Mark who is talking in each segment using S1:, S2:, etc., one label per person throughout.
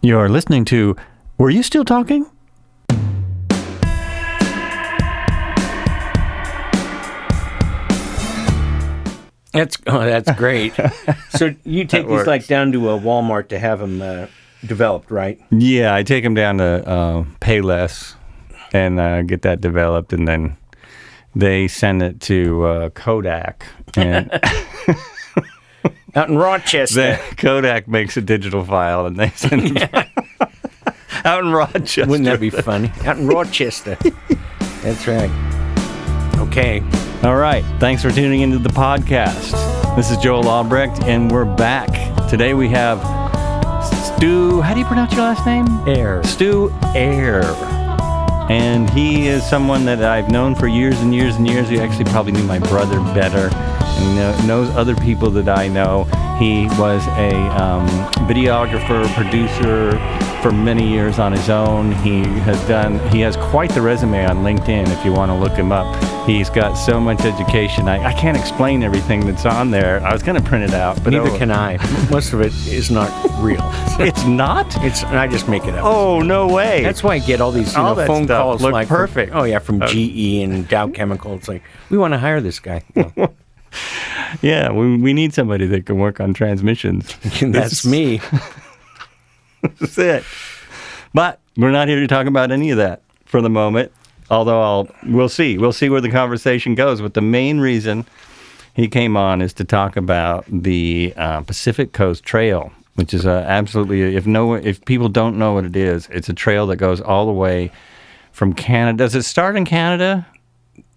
S1: You're listening to Were You Still Talking?
S2: That's great. So you take these like down to a Walmart to have them developed, right?
S1: Yeah, I take them down to Payless and get that developed, and then they send it to Kodak. And
S2: out in Rochester.
S1: Kodak makes a digital file, and they send it out in Rochester.
S2: Wouldn't that be funny? Out in Rochester. That's right. Okay.
S1: All right. Thanks for tuning into the podcast. This is Joel Albrecht, and we're back. Today we have Stu. How do you pronounce your last name?
S2: Ehr.
S1: Stu Ehr. And he is someone that I've known for years and years and years. He actually probably knew my brother better and knows other people that I know. He was a videographer, producer for many years on his own. He has quite the resume on LinkedIn if you want to look him up. He's got so much education. I can't explain everything that's on there. I was going to print it out, but
S2: neither can I. Most of it is not real.
S1: It's not?
S2: I just make it up.
S1: Oh, no way.
S2: That's why I get all these phone calls
S1: look
S2: like
S1: perfect.
S2: From GE and Dow Chemical. It's like, we want to hire this guy. Well,
S1: yeah, we need somebody that can work on transmissions.
S2: That's me.
S1: That's it. But we're not here to talk about any of that for the moment. Although we'll see where the conversation goes. But the main reason he came on is to talk about the Pacific Coast Trail, which is absolutely, if people don't know what it is, it's a trail that goes all the way from Canada. Does it start in Canada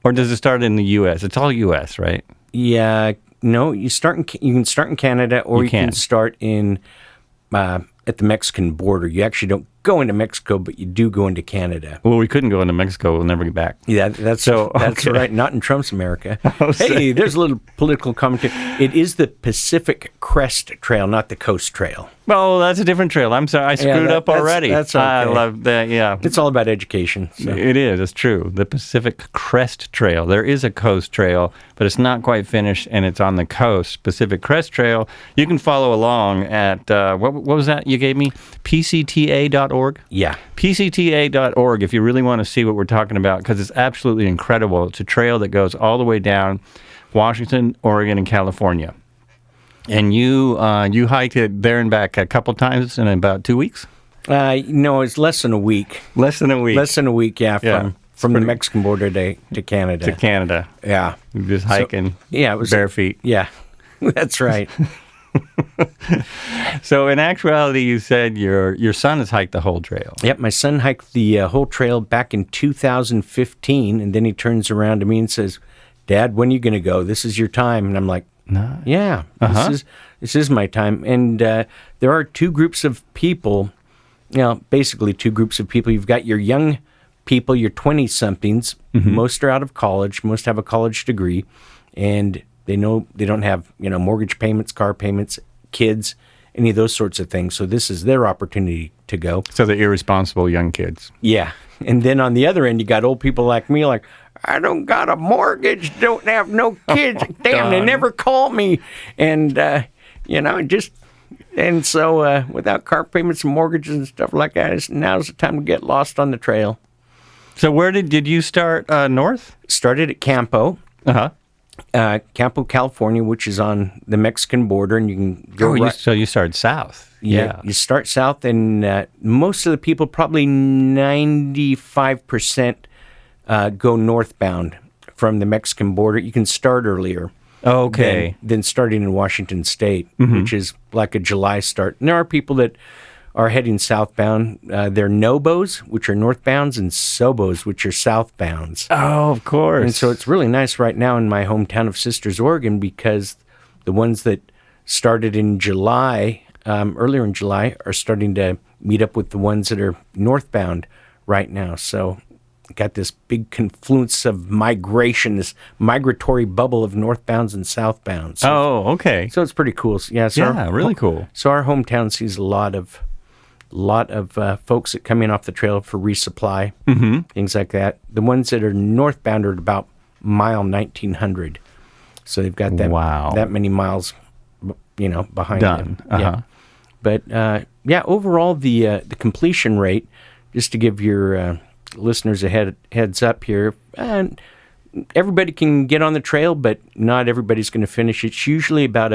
S1: or does it start in the U.S.? It's all U.S., right?
S2: Yeah, no, you can start in Canada, or you can start in at the Mexican border. You actually don't go into Mexico, but you do go into Canada.
S1: Well, we couldn't go into Mexico. We'll never get back.
S2: Yeah, that's right. Not in Trump's America. Hey, there's a little political commentary. It is the Pacific Crest Trail, not the Coast Trail.
S1: Oh, that's a different trail. I'm sorry. I screwed up already.
S2: That's okay.
S1: I love that, yeah.
S2: It's all about education. So.
S1: It is. It's true. The Pacific Crest Trail. There is a Coast Trail, but it's not quite finished, and it's on the coast. Pacific Crest Trail. You can follow along at, what was that you gave me? PCTA.org?
S2: Yeah.
S1: PCTA.org if you really want to see what we're talking about, because it's absolutely incredible. It's a trail that goes all the way down Washington, Oregon, and California. And you hiked it there and back a couple times in about 2 weeks?
S2: No, it's less than a week.
S1: Less than a week?
S2: Less than a week, yeah, from the Mexican border to Canada.
S1: To Canada.
S2: Yeah.
S1: You're just hiking
S2: it was
S1: bare feet.
S2: Yeah, that's right.
S1: So in actuality, you said your son has hiked the whole trail.
S2: Yep, my son hiked the whole trail back in 2015, and then he turns around to me and says, "Dad, when are you going to go? This is your time." And I'm like,
S1: "No,
S2: yeah, this is my time." And there are two groups of people, basically two groups of people. You've got your young people, your 20-somethings. Mm-hmm. Most are out of college. Most have a college degree, and they know they don't have mortgage payments, car payments, kids, any of those sorts of things. So this is their opportunity to go.
S1: So the irresponsible young kids.
S2: Yeah. And then on the other end, you got old people like me, like, I don't got a mortgage, don't have no kids. Damn, they never call me. And, and so without car payments and mortgages and stuff like that, now's the time to get lost on the trail.
S1: So where did you start north?
S2: Started at Campo.
S1: Uh-huh.
S2: Campo, California, which is on the Mexican border, and you can go
S1: so you started south.
S2: Yeah, you start south, and most of the people, probably 95%, go northbound from the Mexican border. You can start earlier.
S1: Okay.
S2: Than starting in Washington State, which is like a July start. And there are people that are heading southbound. They're Nobos, which are northbounds, and Sobos, which are southbounds.
S1: Oh, of course.
S2: And so it's really nice right now in my hometown of Sisters, Oregon, because the ones that started in July, earlier in July, are starting to meet up with the ones that are northbound right now. So got this big confluence of migration, this migratory bubble of northbounds and southbounds. So,
S1: oh, okay.
S2: So it's pretty cool. Yeah,
S1: really cool.
S2: So our hometown sees a lot of folks that come in off the trail for resupply, things like that. The ones that are northbound are at about mile 1900. So they've got that many miles, behind them.
S1: Uh-huh.
S2: But overall, the completion rate, just to give your listeners a heads up here, everybody can get on the trail, but not everybody's going to finish. It's usually about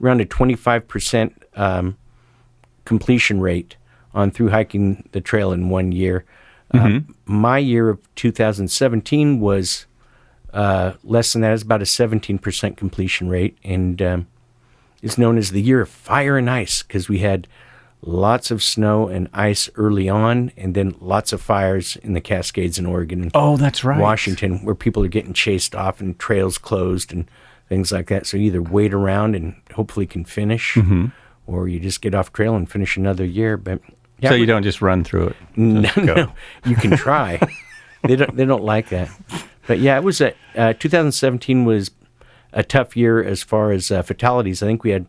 S2: around a 25% completion rate on through hiking the trail in 1 year. My year of 2017 was less than that. It's about a 17% completion rate, and it's known as the year of fire and ice because we had lots of snow and ice early on, and then lots of fires in the Cascades in Oregon and
S1: that's right.
S2: Washington, where people are getting chased off and trails closed and things like that. So you either wait around and hopefully can finish, or you just get off trail and finish another year. But
S1: so you don't just run through it.
S2: No, you can try. They don't like that. But yeah, it was 2017 was a tough year as far as fatalities. I think we had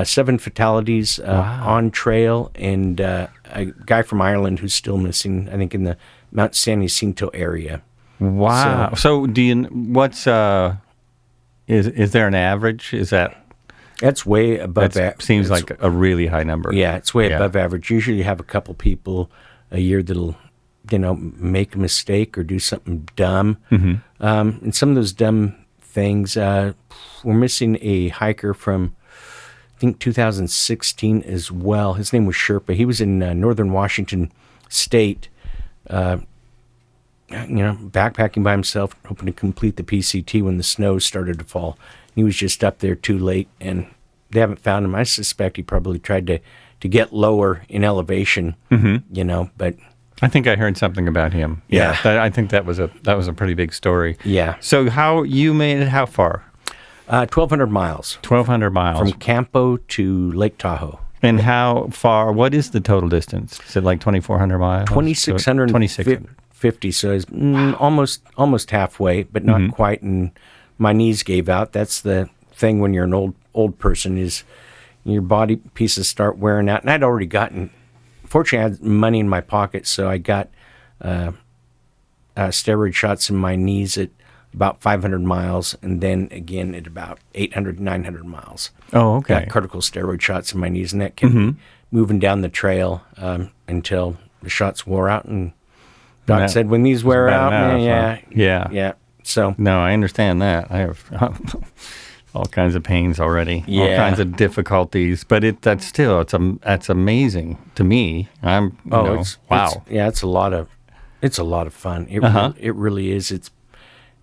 S2: 7 fatalities on trail, and a guy from Ireland who's still missing, I think, in the Mount San Jacinto area.
S1: Wow. So do you, what's, is there an average? Is
S2: that's way above
S1: average? Seems like a really high number.
S2: Yeah, it's way above average. Usually you have a couple people a year that'll, make a mistake or do something dumb. And some of those dumb things, we're missing a hiker from, I think, 2016 as well. His name was Sherpa. He was in northern Washington State, backpacking by himself, hoping to complete the PCT when the snow started to fall. He was just up there too late, and they haven't found him. I suspect he probably tried to get lower in elevation, but...
S1: I think I heard something about him.
S2: Yeah.
S1: I think that was a pretty big story.
S2: Yeah.
S1: So how you made it, how far?
S2: 1,200 miles.
S1: 1,200 miles.
S2: From Campo to Lake Tahoe.
S1: And how far, what is the total distance? Is it like 2,400 miles?
S2: 2,650, so it's almost halfway, but not quite, and my knees gave out. That's the thing when you're an old person, is your body pieces start wearing out, and I'd already gotten... Fortunately, I had money in my pocket, so I got steroid shots in my knees at about 500 miles, and then again at about 800, 900 miles.
S1: Oh, okay.
S2: Got cortical steroid shots in my knees, and that kept me moving down the trail until the shots wore out, and Doc said, when these wear out, man, yeah. So
S1: no, I understand that. I have... all kinds of pains already, all kinds of difficulties, but that's amazing to me. Wow.
S2: It's a lot of fun. It really is.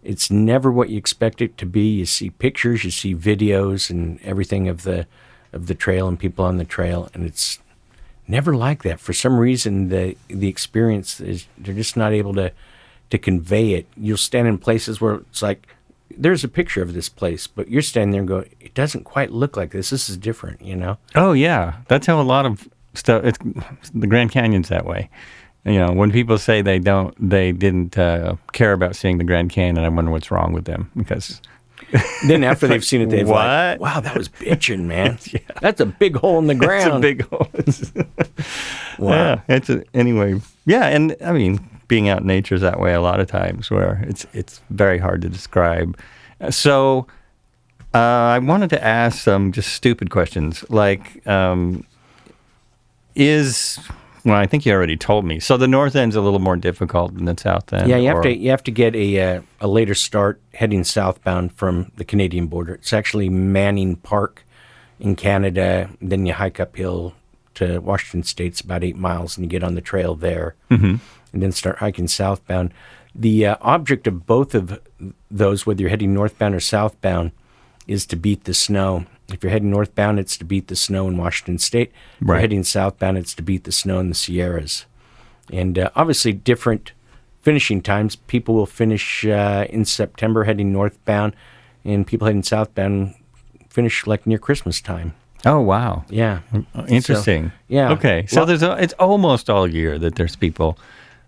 S2: It's never what you expect it to be. You see pictures, you see videos, and everything of the trail and people on the trail, and it's never like that. For some reason, the experience is, they're just not able to convey it. You'll stand in places where it's like, there's a picture of this place, but you're standing there and go, it doesn't quite look like this. This is different,
S1: Oh, yeah. That's how a lot of stuff, the Grand Canyon's that way. When people say they didn't care about seeing the Grand Canyon, I wonder what's wrong with them, because...
S2: Then after they've seen it, they've
S1: like,
S2: wow, that was bitching, man. That's a big hole in the ground.
S1: It's a big hole.
S2: Wow.
S1: Yeah, anyway. Yeah, and I mean... being out in nature is that way a lot of times, where it's very hard to describe. So I wanted to ask some just stupid questions, like well, I think you already told me. So the north end's a little more difficult than the south end.
S2: Yeah, you have to get a later start heading southbound from the Canadian border. It's actually Manning Park in Canada. Then you hike uphill to Washington State's about 8 miles, and you get on the trail there. And then start hiking southbound. The object of both of those, whether you're heading northbound or southbound, is to beat the snow. If you're heading northbound, it's to beat the snow in Washington State. If you're heading southbound, it's to beat the snow in the Sierras. And obviously different finishing times. People will finish in September heading northbound, and people heading southbound finish like near Christmas time.
S1: Oh, wow.
S2: Yeah.
S1: Interesting.
S2: So, yeah.
S1: Okay. So it's almost all year that there's people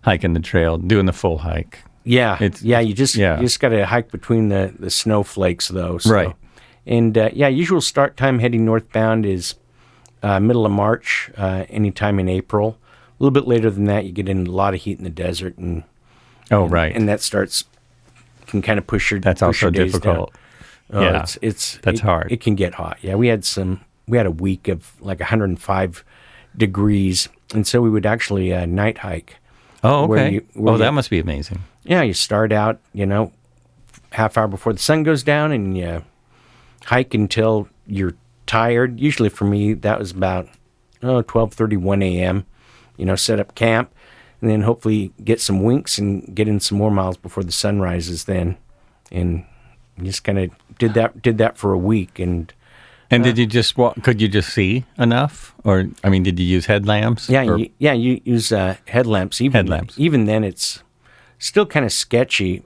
S1: hiking the trail, doing the full hike.
S2: Yeah. You just got to hike between the snowflakes, though. So.
S1: Right.
S2: And usual start time heading northbound is middle of March, anytime in April. A little bit later than that, you get in a lot of heat in the desert, and and that can kind of push your.
S1: That's also
S2: days
S1: difficult.
S2: Down.
S1: That's hard.
S2: It can get hot. Yeah, we had some we had a week of like 105 degrees, and so we would actually night hike.
S1: Oh,
S2: where
S1: okay. That must be amazing.
S2: Yeah, you start out, half hour before the sun goes down, and you hike until you're tired. Usually for me, that was about 12:30, 1 a.m. Set up camp, and then hopefully get some winks and get in some more miles before the sun rises then. And just kind of did that for a week. And
S1: did you just walk? Could you just see enough? Or, I mean, did you use headlamps?
S2: Yeah, you use headlamps. Even then, it's still kind of sketchy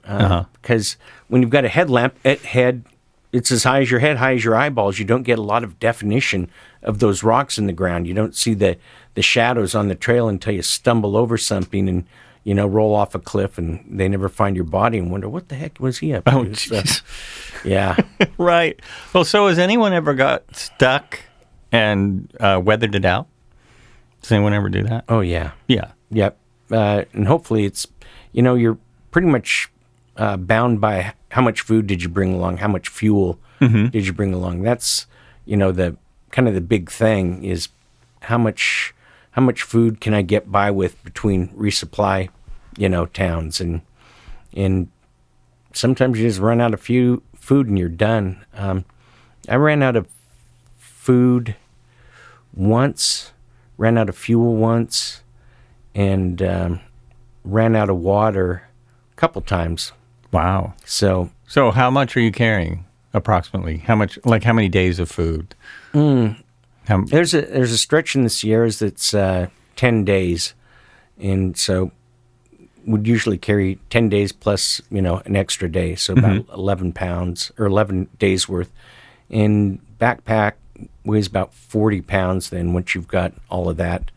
S2: because when you've got a headlamp at head, it's as high as your head, high as your eyeballs. You don't get a lot of definition of those rocks in the ground. You don't see the shadows on the trail until you stumble over something and, roll off a cliff, and they never find your body and wonder, what the heck was he up to?
S1: Oh, jeez.
S2: Yeah.
S1: Right. Well, so has anyone ever got stuck and weathered it out? Does anyone ever do that?
S2: Oh, yeah.
S1: Yeah.
S2: Yep. And hopefully it's, you're pretty much bound by how much food did you bring along, how much fuel did you bring along. That's, the kind of the big thing is how much food can I get by with between resupply, towns. And sometimes you just run out of food and you're done. I ran out of food once, ran out of fuel once, and ran out of water a couple times.
S1: Wow.
S2: So
S1: how much are you carrying approximately? How many days of food?
S2: There's a stretch in the Sierras that's 10 days, and so would usually carry 10 days plus, an extra day, so about 11 pounds or 11 days worth. And backpack weighs about 40 pounds then once you've got all of that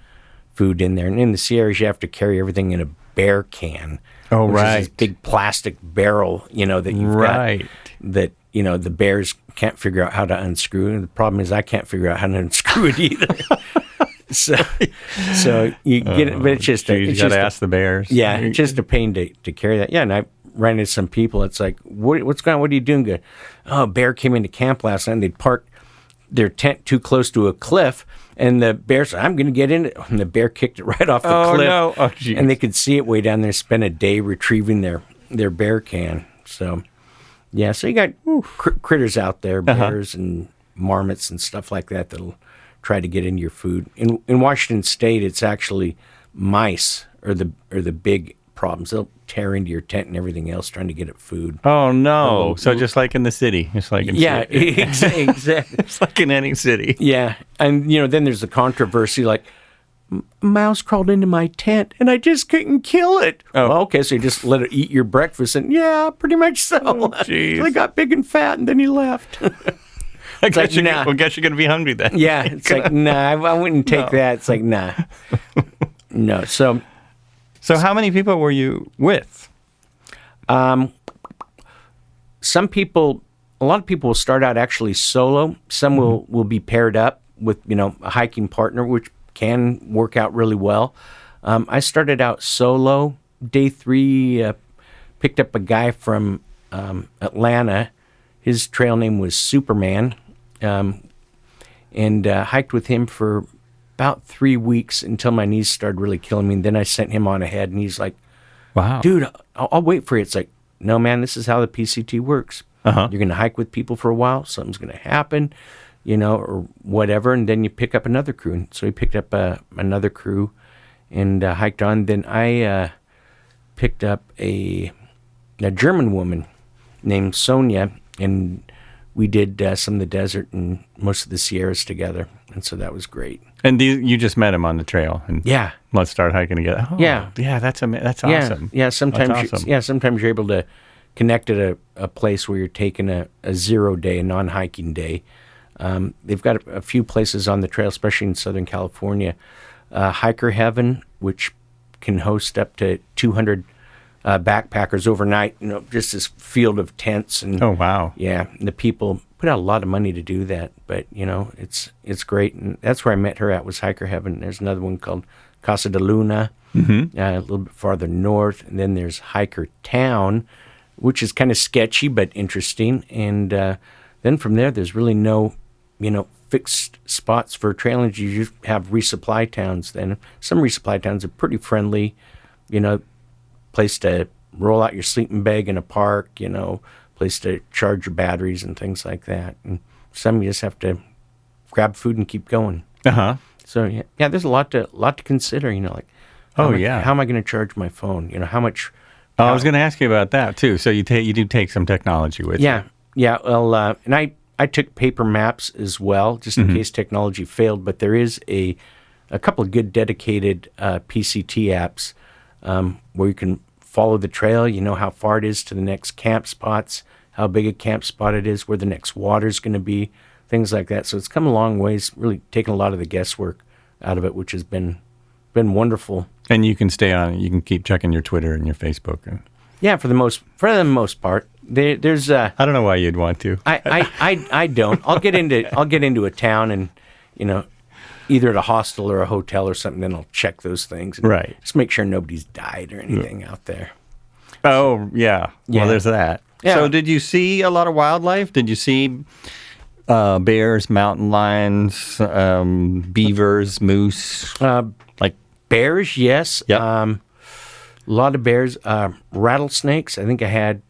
S2: food in there. And in the Sierras, you have to carry everything in a bear can.
S1: Oh,
S2: which
S1: right.
S2: is this big plastic barrel, that you've got that, the bears can't figure out how to unscrew. And the problem is I can't figure out how to unscrew it either. so you get it, but it's just
S1: you got to ask the bears.
S2: Yeah, it's just a pain to carry that. Yeah, and I ran into some people. It's like, what's going on? What are you doing? Good. Oh, a bear came into camp last night, and they'd parked their tent too close to a cliff, and the bear said, I'm going to get in it. And the bear kicked it right off the cliff.
S1: No. Oh, geez.
S2: And they could see it way down there, spend a day retrieving their bear can. So, yeah, so you got critters out there, bears and marmots and stuff like that that'll try to get into your food. In Washington State, it's actually mice are the big problems. They'll tear into your tent and everything else trying to get at food.
S1: Oh, no. So just like in the city. It's like in
S2: exactly.
S1: It's like in any city.
S2: Yeah. And, then there's the controversy like, a mouse crawled into my tent and I just couldn't kill it. Oh, well, okay. So you just let it eat your breakfast and yeah, pretty much so.
S1: Oh, geez.
S2: It got big and fat and then he left.
S1: I guess you're going to be hungry then.
S2: Yeah. It's like, nah, I wouldn't take that. It's like, nah. No. So
S1: how many people were you with?
S2: Some people, a lot of people will start out actually solo. Some will be paired up with, a hiking partner, which can work out really well. I started out solo. Day 3, picked up a guy from Atlanta. His trail name was Superman, and hiked with him for about 3 weeks until my knees started really killing me. And then I sent him on ahead, and he's like,
S1: wow,
S2: dude, I'll wait for you. It's like, no, man, this is how the PCT works. You're going to hike with people for a while. Something's going to happen, or whatever. And then you pick up another crew. And so he picked up another crew and hiked on. Then I picked up a German woman named Sonia, and we did some of the desert and most of the Sierras together. And so that was great.
S1: And you just met him on the trail, and
S2: yeah,
S1: let's start hiking together. Oh, yeah, that's awesome.
S2: Yeah, sometimes
S1: awesome.
S2: Sometimes you're able to connect at a place where you're taking a 0 day, a non-hiking day. They've got a few places on the trail, especially in Southern California. Hiker Heaven, which can host up to 200 backpackers overnight. Just this field of tents. And
S1: oh, wow.
S2: Yeah, and the people put out a lot of money to do that, but it's great, and that's where I met her at, was Hiker Heaven. There's another one called Casa de Luna, a little bit farther north, and then there's Hiker Town, which is kind of sketchy but interesting, and then from there's really no fixed spots for trailing. You have resupply towns. Then some resupply towns are pretty friendly. Place to roll out your sleeping bag in a park. Place to charge your batteries and things like that. And some you just have to grab food and keep going. So yeah, there's a lot to consider. How am I going to charge my phone? How much?
S1: I was going to ask you about that too. So you do take some technology with you.
S2: Yeah. Well, and I took paper maps as well, just in case technology failed. But there is a couple of good dedicated PCT apps where you can follow the trail. You know how far it is to the next camp spots, how big a camp spot it is, where the next water's going to be, things like that. So it's come a long ways, really taken a lot of the guesswork out of it, which has been wonderful.
S1: And you can stay on it. You can keep checking your Twitter and your Facebook.
S2: Yeah, for the most part. There's
S1: I don't know why you'd want to.
S2: I don't. I'll get into a town and either at a hostel or a hotel or something, then I'll check those things.
S1: Right.
S2: Just make sure nobody's died or anything out there.
S1: Oh, yeah. Well, there's that.
S2: Yeah.
S1: So did you see a lot of wildlife? Did you see bears, mountain lions, beavers, moose?
S2: Bears, yes.
S1: Yep.
S2: A lot of bears. Rattlesnakes. I think I had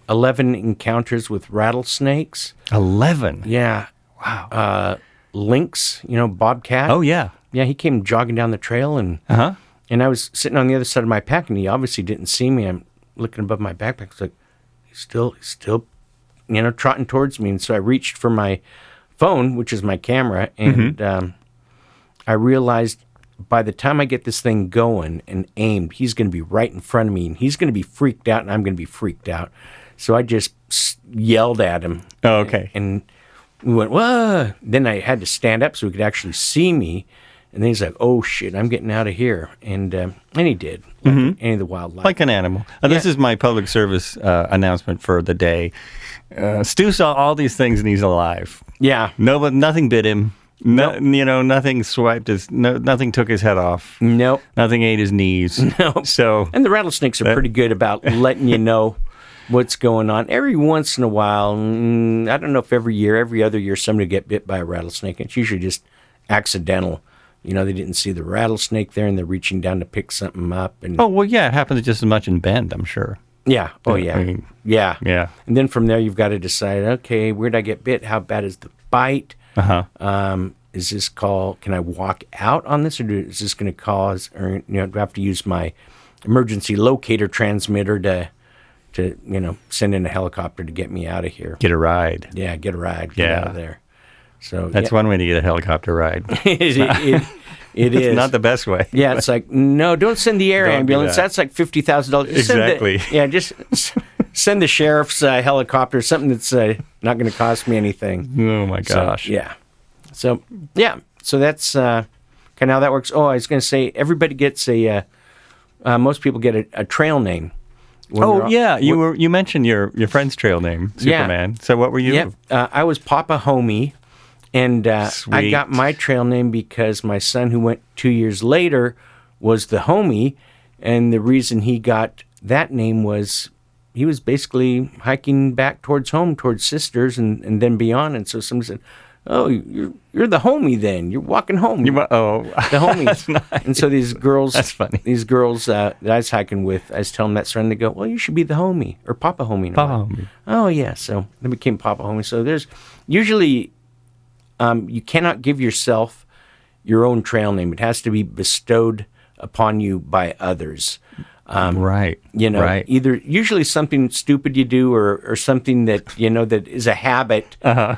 S2: 11 encounters with rattlesnakes.
S1: 11?
S2: Yeah.
S1: Wow.
S2: Lynx, bobcat.
S1: Oh, yeah.
S2: Yeah, he came jogging down the trail, and I was sitting on the other side of my pack, and he obviously didn't see me. I'm looking above my backpack. It's like, he's still, trotting towards me. And so I reached for my phone, which is my camera, and I realized by the time I get this thing going and aimed, he's going to be right in front of me, and he's going to be freaked out, and I'm going to be freaked out. So I just yelled at him.
S1: Oh, okay.
S2: And we went, whoa. Then I had to stand up so he could actually see me. And then he's like, oh, shit, I'm getting out of here. And he did, like any of the wildlife.
S1: Like an animal. This is my public service announcement for the day. Stu saw all these things and he's alive.
S2: Yeah.
S1: Nothing bit him. Nothing swiped nothing took his head off.
S2: Nope.
S1: Nothing ate his knees.
S2: Nope.
S1: So,
S2: and the rattlesnakes are pretty good about letting you know what's going on. Every once in a while, I don't know if every other year, somebody get bit by a rattlesnake. It's usually just accidental. They didn't see the rattlesnake there, and they're reaching down to pick something up. And
S1: it happens just as much in Bend, I'm sure.
S2: Yeah. Oh, yeah.
S1: I mean,
S2: yeah.
S1: Yeah.
S2: And then from there, you've got to decide, okay, where'd I get bit? How bad is the bite? Is this can I walk out on this, or is this going to cause, or do I have to use my emergency locator transmitter to send in a helicopter to get me out of here?
S1: Get a ride.
S2: Yeah, get a ride. Get out of there. So
S1: that's one way to get a helicopter ride.
S2: It is.
S1: It's not the best way.
S2: Yeah, it's like, no, don't send the air ambulance. That's like $50,000.
S1: Exactly.
S2: Just send the sheriff's helicopter, something that's not going to cost me anything.
S1: Oh, my gosh.
S2: So that's kind of how that works. Oh, I was going to say, everybody gets most people get a trail name.
S1: You mentioned your friend's trail name, Superman. So what were you?
S2: Yeah, I was Papa Homie, and I got my trail name because my son, who went 2 years later, was the Homie, and the reason he got that name was he was basically hiking back towards home, towards Sisters, and then beyond, and so somebody said, oh, you're the Homie then. You're walking home. The Homie.
S1: That's nice.
S2: And so these girls,
S1: that's funny.
S2: These girls that I was hiking with, I was telling them that story, and they go, well, you should be the Homie, or Papa Homie.
S1: Papa Homie.
S2: Oh, yeah. So they became Papa Homie. So there's usually, you cannot give yourself your own trail name. It has to be bestowed upon you by others.
S1: Right. Right.
S2: Either usually something stupid you do or something that, that is a habit, So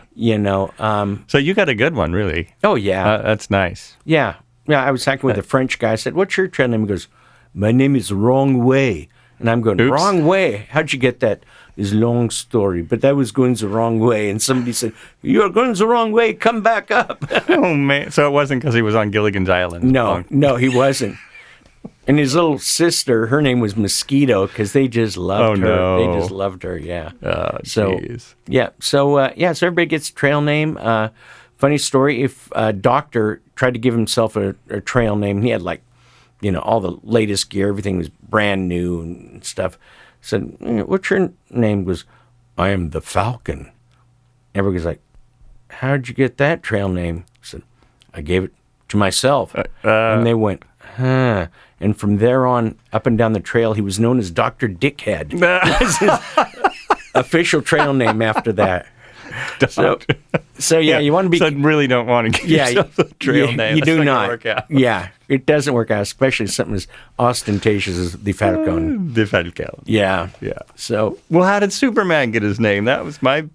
S1: you got a good one, really.
S2: Oh, yeah.
S1: That's nice.
S2: Yeah. Yeah. I was talking with a French guy. I said, what's your trail name? He goes, my name is Wrong Way. And I'm going,
S1: Oops.
S2: Wrong Way? How'd you get that? It's a long story, but that was going the wrong way. And somebody said, you're going the wrong way. Come back up.
S1: Oh, man. So it wasn't because he was on Gilligan's Island.
S2: No, he wasn't. And his little sister, her name was Mosquito, because they just loved her.
S1: No.
S2: They just loved her, yeah.
S1: Oh,
S2: so,
S1: geez.
S2: yeah. So everybody gets a trail name. Funny story, if a doctor tried to give himself a trail name, he had all the latest gear, everything was brand new and stuff. Said, what's your name? Goes, I am the Falcon. Everybody's like, how'd you get that trail name? I said, I gave it to myself. And they went, huh. And from there on, up and down the trail, he was known as Dr. Dickhead. That's his official trail name after that. So you want to be...
S1: So really don't want to give yourself a trail name.
S2: You
S1: That's
S2: do
S1: not.
S2: not.
S1: Gonna work out.
S2: Yeah, it doesn't work out, especially something as ostentatious as the Falcon.
S1: The Falcon.
S2: Yeah.
S1: Yeah.
S2: So...
S1: Well, how did Superman get his name? That was my,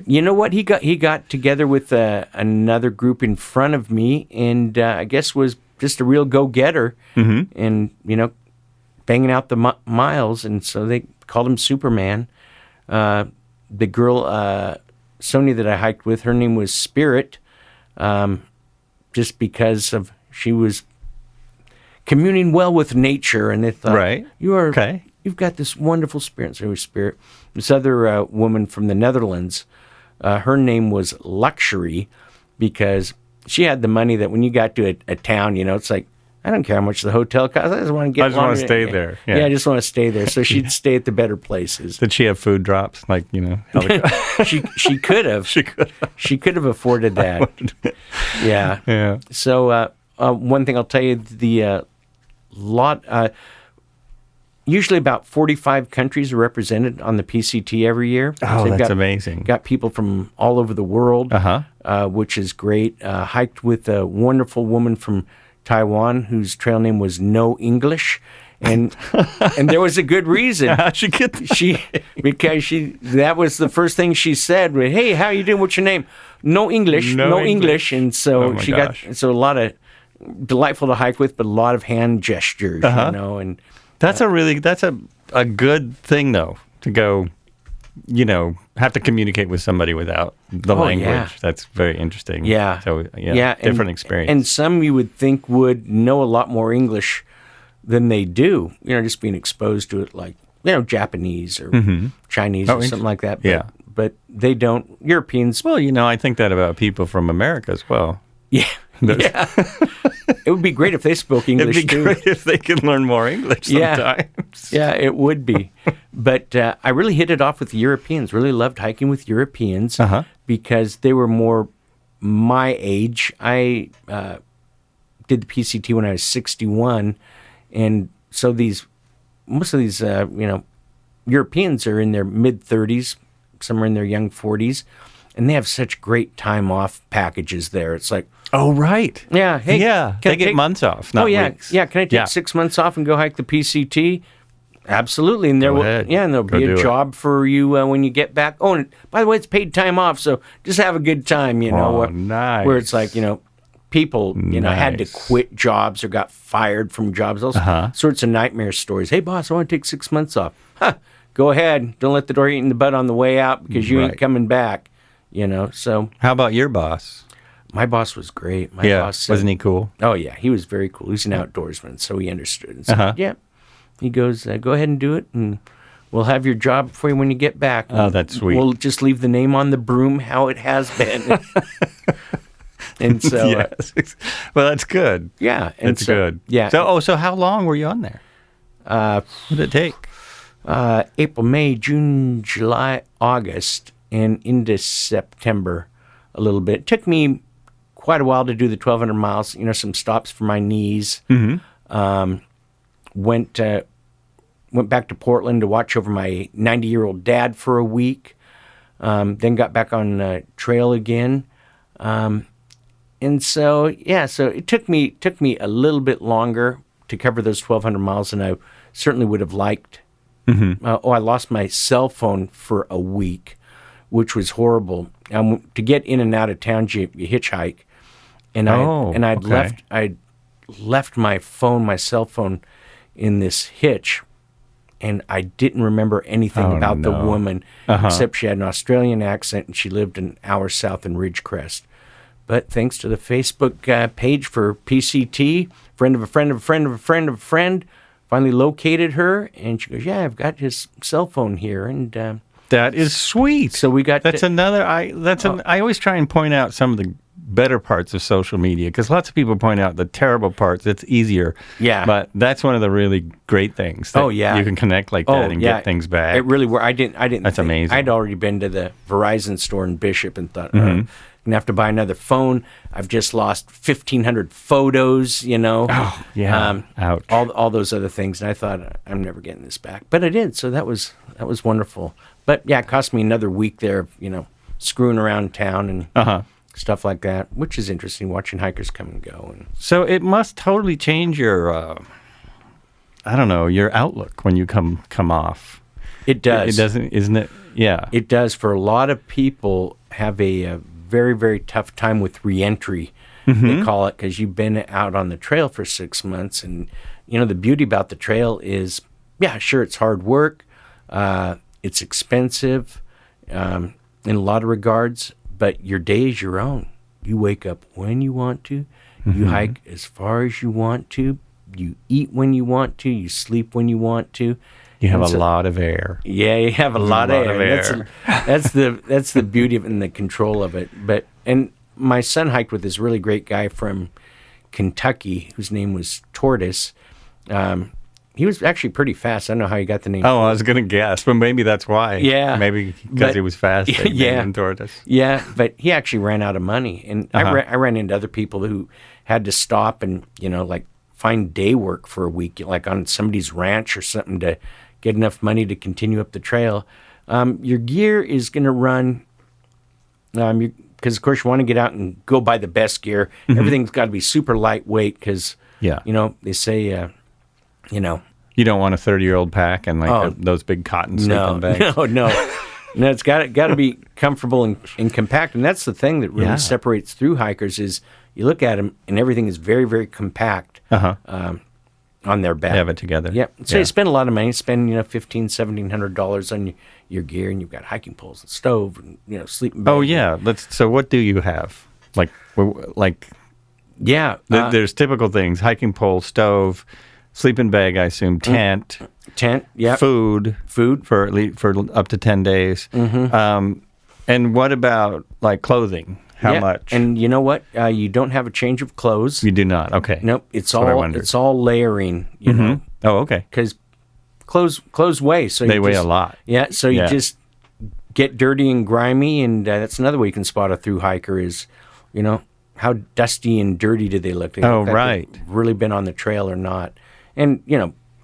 S2: You know what? He got together with another group in front of me, and I guess was just a real go-getter, and, banging out the miles, and so they called him Superman. The girl... Sonia that I hiked with, her name was Spirit, just because of she was communing well with nature, and they thought,
S1: right,
S2: you've got this wonderful spirit. So it was Spirit. This other woman from the Netherlands, her name was Luxury, because she had the money that when you got to a town, it's like, I don't care how much the hotel costs. I just want to get.
S1: I just want to stay there.
S2: Yeah, I just want to stay there. So she'd stay at the better places.
S1: Did she have food drops?
S2: She could have. She could have afforded that. Yeah.
S1: Yeah.
S2: So one thing I'll tell you, the usually about 45 countries are represented on the PCT every year.
S1: Oh, that's amazing.
S2: Got people from all over the world, which is great. Hiked with a wonderful woman from Taiwan, whose trail name was No English, and there was a good reason.
S1: How'd she get that?
S2: Because that was the first thing she said. Hey, how you doing? What's your name? No English, no English. And so got a lot of delightful to hike with, but a lot of hand gestures, and
S1: that's a good thing though, to go, have to communicate with somebody without the language. Yeah. That's very interesting.
S2: Yeah.
S1: So, different experience.
S2: And some you would think would know a lot more English than they do, just being exposed to it like, Japanese or Chinese or something like that. But they don't. Europeans.
S1: Well, I think that about people from America as well.
S2: Yeah. Yeah. It would be great if they spoke English,
S1: It'd be great if they could learn more English sometimes.
S2: Yeah, it would be. But I really hit it off with the Europeans. Really loved hiking with Europeans because they were more my age. I did the PCT when I was 61, and so most of these Europeans are in their mid-30s, some are in their young 40s, and they have such great time off packages there. It's like,
S1: oh, right.
S2: Yeah. Hey,
S1: they get months off, not weeks.
S2: Yeah. Can I take 6 months off and go hike the PCT? Absolutely. And there'll be a job for you when you get back. Oh, and by the way, it's paid time off, so just have a good time,
S1: nice.
S2: Where it's like, people, had to quit jobs or got fired from jobs. All sorts of nightmare stories. Hey, boss, I want to take 6 months off. Go ahead. Don't let the door eat in the butt on the way out because you ain't coming back, so. How
S1: about your boss?
S2: My boss was great. My boss said,
S1: wasn't he cool?
S2: Oh, yeah. He was very cool. He's an outdoorsman, so he understood. And said, yeah. He goes, go ahead and do it, and we'll have your job for you when you get back.
S1: Oh, that's sweet.
S2: We'll just leave the name on the broom how it has been. And so...
S1: yes. Well, that's good.
S2: Yeah.
S1: And that's good.
S2: Yeah.
S1: So how long were you on there? What did it take?
S2: April, May, June, July, August, and into September a little bit. It took me quite a while to do the 1,200 miles, some stops for my knees. Went back to Portland to watch over my 90-year-old dad for a week. Then got back on trail again. And so it took me a little bit longer to cover those 1,200 miles than I certainly would have liked. I lost my cell phone for a week, which was horrible. To get in and out of town, you hitchhike, and I'd left my cell phone in this hitch, and I didn't remember anything about the woman except she had an Australian accent and she lived an hour south in Ridgecrest. But thanks to the Facebook page for PCT, friend of a friend of a friend of a friend of a friend, finally located her, and she goes, "Yeah, I've got his cell phone here," and
S1: that is sweet.
S2: So we got
S1: I always try and point out some of the better parts of social media because lots of people point out the terrible parts. It's easier.
S2: Yeah.
S1: But that's one of the really great things. You can connect like that and get things back.
S2: It really were. I didn't.
S1: That's amazing.
S2: I'd already been to the Verizon store in Bishop and thought, gonna have to buy another phone. I've just lost 1,500 photos.
S1: Oh, yeah. Ouch.
S2: All those other things, and I thought I'm never getting this back, but I did. So that was wonderful. But yeah, it cost me another week there of screwing around town and stuff like that, which is interesting. Watching hikers come and go. And
S1: so it must totally change your, I don't know, your outlook when you come off.
S2: It does.
S1: It doesn't, isn't it? Yeah.
S2: It does. For a lot of people, have a very, very tough time with reentry. They call it, because you've been out on the trail for 6 months, and the beauty about the trail is, yeah, sure, it's hard work, it's expensive, in a lot of regards, but your day is your own. You wake up when you want to, you hike as far as you want to, you eat when you want to, you sleep when you want to.
S1: You have a lot of air.
S2: Yeah, you have a lot of air. That's the beauty of it and the control of it. And my son hiked with this really great guy from Kentucky whose name was Tortoise. He was actually pretty fast. I don't know how he got the name.
S1: Oh, I was going to guess, but maybe that's why.
S2: Yeah.
S1: Maybe because he was fast.
S2: Yeah.
S1: Tortoise.
S2: Yeah, but he actually ran out of money. And I ran into other people who had to stop and, find day work for a week, like on somebody's ranch or something, to get enough money to continue up the trail. Your gear is going to run, because of course you want to get out and go buy the best gear. Everything's got to be super lightweight because, they say,
S1: You don't want a 30-year-old pack and those big cotton sleeping bags.
S2: No, it's got to be comfortable and compact. And that's the thing that really separates through hikers is you look at them and everything is very, very compact. On their back.
S1: They have it together.
S2: Yep. So you spend a lot of money, $1,500-$1,700 on your gear, and you've got hiking poles and stove and sleeping bag.
S1: Oh yeah. So what do you have? There's typical things: hiking pole, stove, sleeping bag. I assume tent.
S2: Yeah.
S1: Food for at least for up to 10 days. And what about clothing? How much?
S2: And you know what? You don't have a change of clothes.
S1: You do not. Okay.
S2: Nope. It's all layering. You know.
S1: Oh, okay.
S2: Because clothes weigh. So
S1: they weigh a lot.
S2: Yeah. So you just get dirty and grimy, and that's another way you can spot a through hiker is, how dusty and dirty do they look?
S1: Right.
S2: Really been on the trail or not? And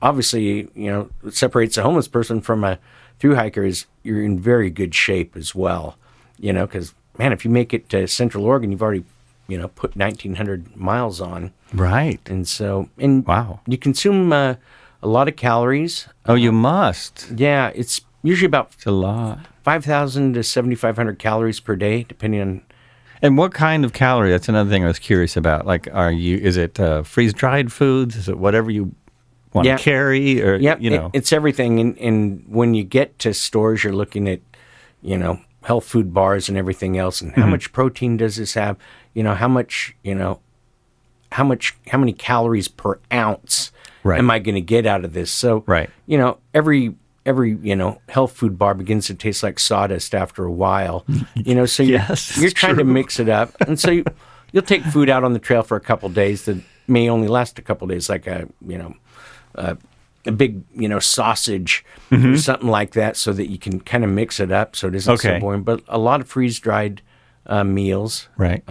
S2: obviously, what separates a homeless person from a through hiker is you're in very good shape as well. Because man, if you make it to Central Oregon, you've already, put 1,900 miles on.
S1: Right.
S2: And so,
S1: wow,
S2: you consume a lot of calories.
S1: Oh, you must.
S2: Yeah, it's usually about
S1: a lot.
S2: 5,000 to 7,500 calories per day, depending on.
S1: And what kind of calorie? That's another thing I was curious about. Is it freeze-dried foods? Is it whatever you want to carry? Or,
S2: it's everything. And when you get to stores, you're looking at, health food bars and everything else, and how much protein does this have? How many calories per ounce am I going to get out of this? So, every health food bar begins to taste like sawdust after a while. So you're trying to mix it up, and so you'll take food out on the trail for a couple days that may only last a couple days, like a big, Sausage or something like that, so that you can kind of mix it up so it isn't so boring. But a lot of freeze-dried meals.
S1: Right.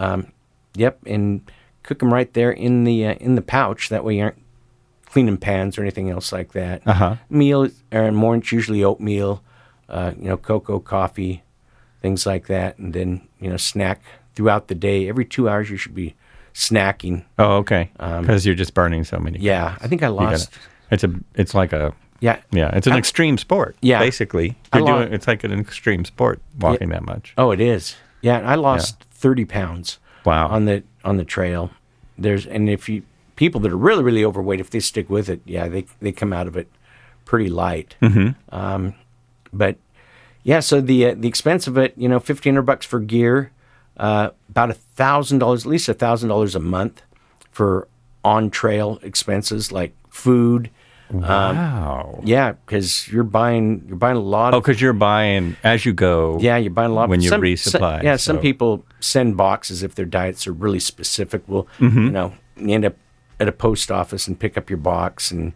S2: Yep, and cook them right there in the pouch. That way you aren't cleaning pans or anything else like that. Meal, or more, it's usually oatmeal, cocoa, coffee, things like that. And then, snack throughout the day. Every 2 hours you should be snacking.
S1: Oh, okay. Because you're just burning so many calories.
S2: Yeah, I think I lost...
S1: It's like a it's an extreme sport.
S2: Yeah,
S1: basically, it's like an extreme sport walking that much.
S2: Oh, it is. Yeah, I lost 30 pounds.
S1: Wow.
S2: On the trail. And if people that are really, really overweight, if they stick with it, they come out of it pretty light. But so the expense of it, $1,500 for gear, about $1,000, at least $1,000 a month for on trail expenses like food.
S1: Wow.
S2: Because you're buying a lot.
S1: Oh, because you're buying as you go.
S2: Yeah, you're buying a lot
S1: when you resupply.
S2: Some people send boxes if their diets are really specific. Well, you end up at a post office and pick up your box and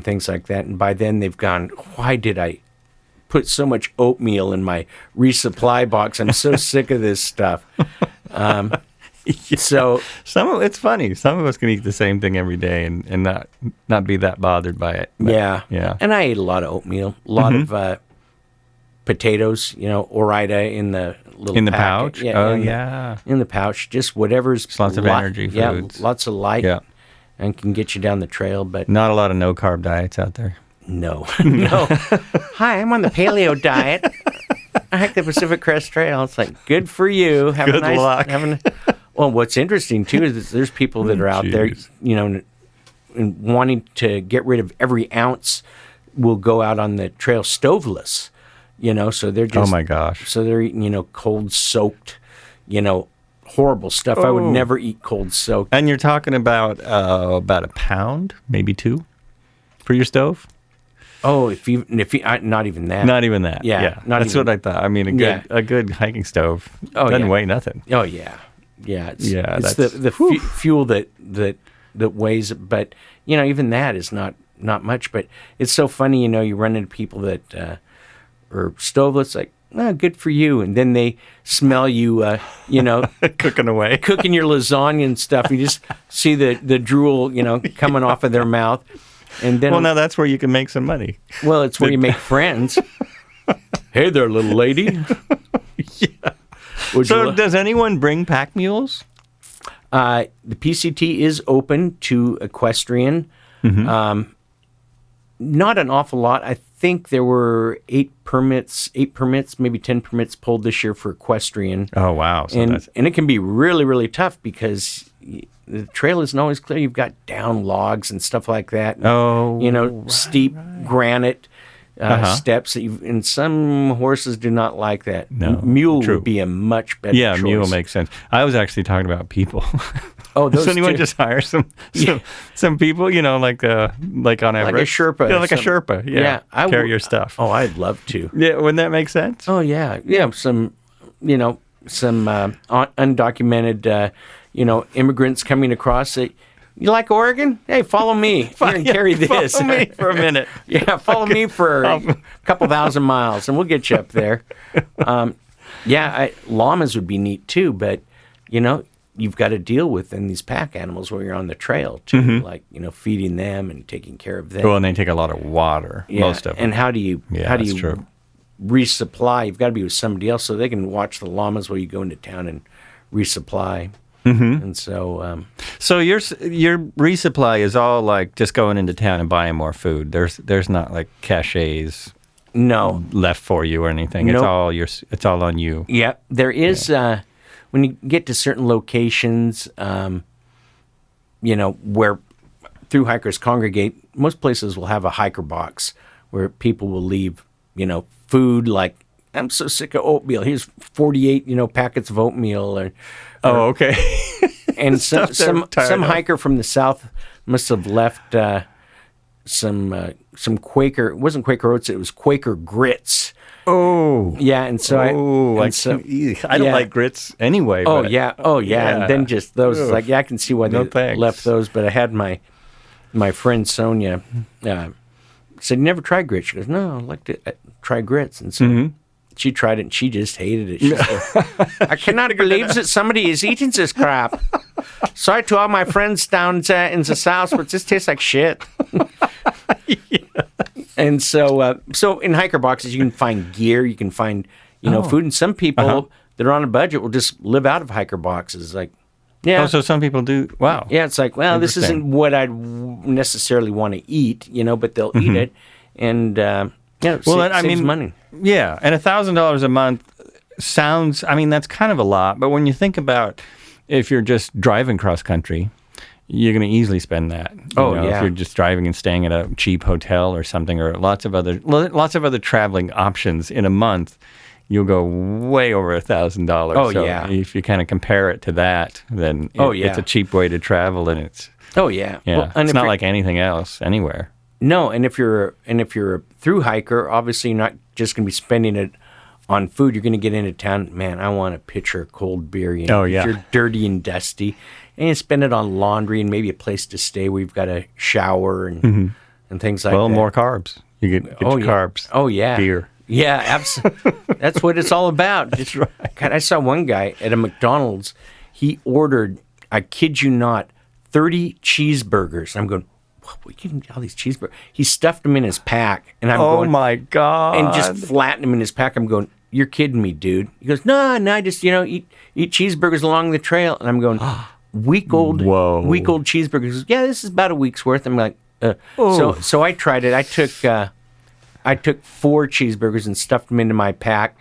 S2: things like that. And by then they've gone, why did I put so much oatmeal in my resupply box. I'm so sick of this stuff. So
S1: it's funny. Some of us can eat the same thing every day and not be that bothered by it. But,
S2: yeah. And I ate a lot of oatmeal, a lot of potatoes, Ore-Ida in the little
S1: in the
S2: packet.
S1: pouch.
S2: In the pouch, just whatever's
S1: just lots of energy foods.
S2: Yeah, lots of light. Yeah. And can get you down the trail, but
S1: not a lot of no carb diets out there.
S2: No. Hi, I'm on the paleo diet. I hiked the Pacific Crest Trail. It's like, good for you.
S1: Good luck.
S2: Well, what's interesting too is that there's people that are out there, and wanting to get rid of every ounce, will go out on the trail stoveless. So they're just,
S1: oh my gosh.
S2: So they're eating, cold soaked, horrible stuff. I would never eat cold soaked.
S1: And you're talking about a pound, maybe 2 for your stove?
S2: Oh, if you not even that.
S1: Not even that.
S2: Yeah.
S1: That's what I thought. I mean, a good hiking stove doesn't weigh nothing.
S2: Oh yeah. Yeah. It's the fuel that weighs it, but even that is not much. But it's so funny, you run into people that are stoveless, like, oh, good for you. And then they smell you,
S1: cooking away,
S2: cooking your lasagna and stuff. You just see the drool, coming off of their mouth. And then,
S1: well, now that's where you can make some money.
S2: Well, it's where you make friends. Hey there, little lady.
S1: Yeah. So does anyone bring pack mules?
S2: The PCT is open to equestrian. Mm-hmm. Not an awful lot. I think there were 8 permits, maybe 10 permits pulled this year for equestrian.
S1: Oh, wow. So
S2: and it can be really, really tough because the trail isn't always clear. You've got down logs and stuff like that. Steep granite steps that and some horses do not like that.
S1: No,
S2: mule would be a much better choice.
S1: Yeah, mule makes sense. I was actually talking about people.
S2: Oh, those
S1: so anyone just hire some people, like on Everest?
S2: Like a Sherpa.
S1: Yeah, like a Sherpa. Yeah, carry your stuff.
S2: Oh, I'd love to.
S1: Yeah, wouldn't that make sense?
S2: Oh, yeah. Yeah, some undocumented, immigrants coming across. You like Oregon? Hey, follow me. Here and carry this.
S1: Follow me for a minute.
S2: Yeah, follow me for a couple thousand miles, and we'll get you up there. Llamas would be neat too, but you've got to deal with these pack animals while you're on the trail too, like feeding them and taking care of them.
S1: Well, and they take a lot of water, most of them.
S2: And how do you
S1: true.
S2: resupply? You've got to be with somebody else so they can watch the llamas while you go into town and resupply.
S1: Mm-hmm.
S2: And so,
S1: so your resupply is all like just going into town and buying more food. There's not like caches, left for you or anything. Nope. It's all on you.
S2: Yeah, there is. When you get to certain locations, where through hikers congregate, most places will have a hiker box where people will leave, food like, I'm so sick of oatmeal. Here's 48, packets of oatmeal.
S1: Okay.
S2: And some hiker from the south must have left some Quaker. It wasn't Quaker oats. It was Quaker grits.
S1: Oh.
S2: Yeah, and so
S1: I don't like grits anyway.
S2: Oh, yeah. And then just those, like, I can see why they left those. But I had my friend Sonia said, "You never tried grits?" She goes, "No, I'd like to try grits." And so she tried it, and she just hated it. She said, "I cannot believe that somebody is eating this crap. Sorry to all my friends down in the south, but this tastes like shit." And so in hiker boxes, you can find gear, you can find, food. And some people that are on a budget will just live out of hiker boxes. Like, yeah.
S1: Oh, so some people do. Wow.
S2: Yeah, it's like, well, this isn't what I'd necessarily want to eat, but they'll eat it. And, saves money.
S1: Yeah. And $1,000 a month sounds, that's kind of a lot. But when you think about if you're just driving cross country, you're going to easily spend that. If you're just driving and staying at a cheap hotel or something, or lots of other traveling options in a month, you'll go way over $1,000.
S2: Oh,
S1: so
S2: yeah.
S1: If you kind of compare it to that, then it's a cheap way to travel, and it's
S2: Well,
S1: it's not like anything else anywhere.
S2: No, and if you're a through hiker, obviously you're not just going to be spending it on food. You're going to get into town. Man, I want a pitcher of cold beer. If you're dirty and dusty. And you spend it on laundry and maybe a place to stay where you've got a shower and things like that.
S1: Well, more carbs. You get your carbs.
S2: Oh, yeah.
S1: Beer.
S2: Yeah, that's what it's all about.
S1: That's right.
S2: God, I saw one guy at a McDonald's. He ordered, I kid you not, 30 cheeseburgers. I'm going, what can you all these cheeseburgers? He stuffed them in his pack, and I'm going,
S1: my God.
S2: and just flattened them in his pack. I'm going, you're kidding me, dude. He goes, no, I just eat cheeseburgers along the trail, and I'm going, week old cheeseburgers. He goes, yeah, this is about a week's worth. I'm like, so I tried it. I took 4 cheeseburgers and stuffed them into my pack,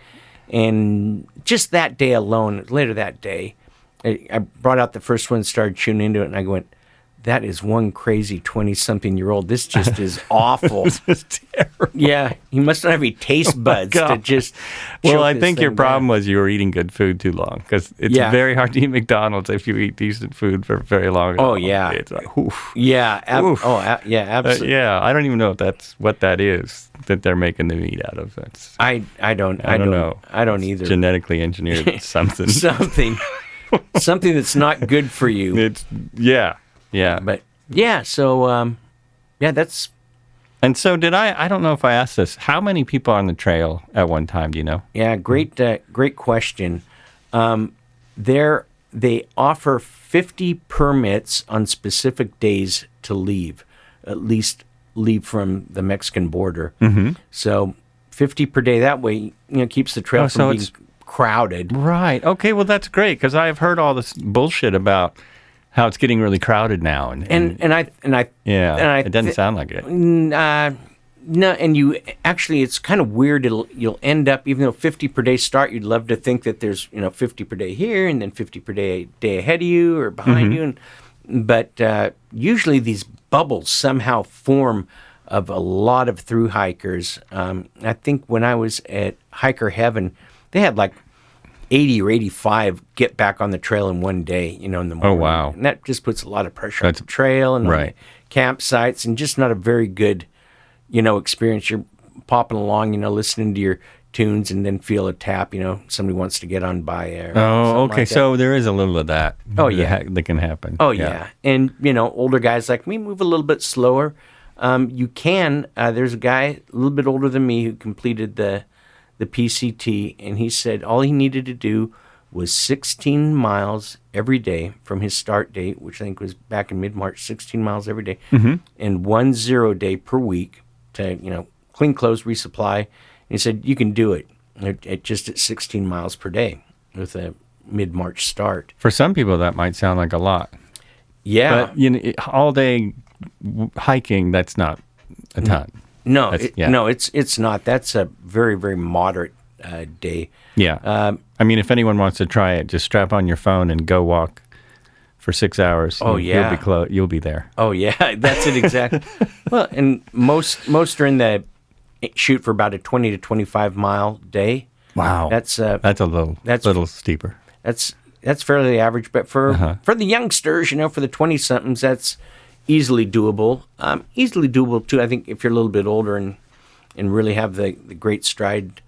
S2: and just that day alone, later that day, I brought out the first one and started chewing into it, and I went, that is one crazy 20-something-year-old. This just is awful.
S1: This is terrible.
S2: Yeah, he must not have any taste buds to just.
S1: Well, I think your problem was you were eating good food too long, because it's very hard to eat McDonald's if you eat decent food for very long.
S2: Oh yeah,
S1: it's like, oof.
S2: Yeah, yeah, absolutely.
S1: Yeah, I don't even know if that's what that is that they're making the meat out of. That's
S2: I don't know. I don't either.
S1: Genetically engineered something.
S2: Something that's not good for you.
S1: It's But
S2: yeah, so that's.
S1: And so did I don't know if I asked this. How many people are on the trail at one time, do you know?
S2: Yeah, great question. They offer 50 permits on specific days to leave, at least leave from the Mexican border. Mm-hmm. So 50 per day. That way, keeps the trail from being crowded.
S1: Right. Okay, well, that's great, because I've heard all this bullshit about how it's getting really crowded now, and it doesn't sound like it.
S2: No, and you actually, it's kind of weird. You'll end up, even though 50 per day start, you'd love to think that there's 50 per day here, and then 50 per day ahead of you or behind you, but usually these bubbles somehow form of a lot of through hikers. I think when I was at Hiker Heaven, they had like 80 or 85 get back on the trail in one day, in the morning.
S1: Oh, wow.
S2: And that just puts a lot of pressure on the trail and on the campsites, and just not a very good, experience. You're popping along, listening to your tunes, and then feel a tap, somebody wants to get on by there.
S1: Oh, okay. Like so there is a little of that.
S2: Oh, yeah.
S1: That can happen.
S2: Oh, yeah. And, older guys like me move a little bit slower. You can. There's a guy a little bit older than me who completed the PCT, and he said all he needed to do was 16 miles every day from his start date, which I think was back in mid-March, 16 miles every day, and 1 0 day per week to, clean clothes, resupply. And he said, you can do it at 16 miles per day with a mid-March start.
S1: For some people, that might sound like a lot.
S2: Yeah.
S1: But, all day hiking, that's not a ton.
S2: No, it's not. That's a very, very moderate day.
S1: Yeah. If anyone wants to try it, just strap on your phone and go walk for 6 hours.
S2: Oh, yeah.
S1: You'll be there.
S2: Oh, yeah. That's it exactly. Well, and most are in the shoot for about a 20 to 25 mile day.
S1: Wow. That's a little steeper.
S2: That's fairly average, but for the youngsters, for the 20-somethings, that's easily doable. Easily doable too, I think, if you're a little bit older and really have the great stride.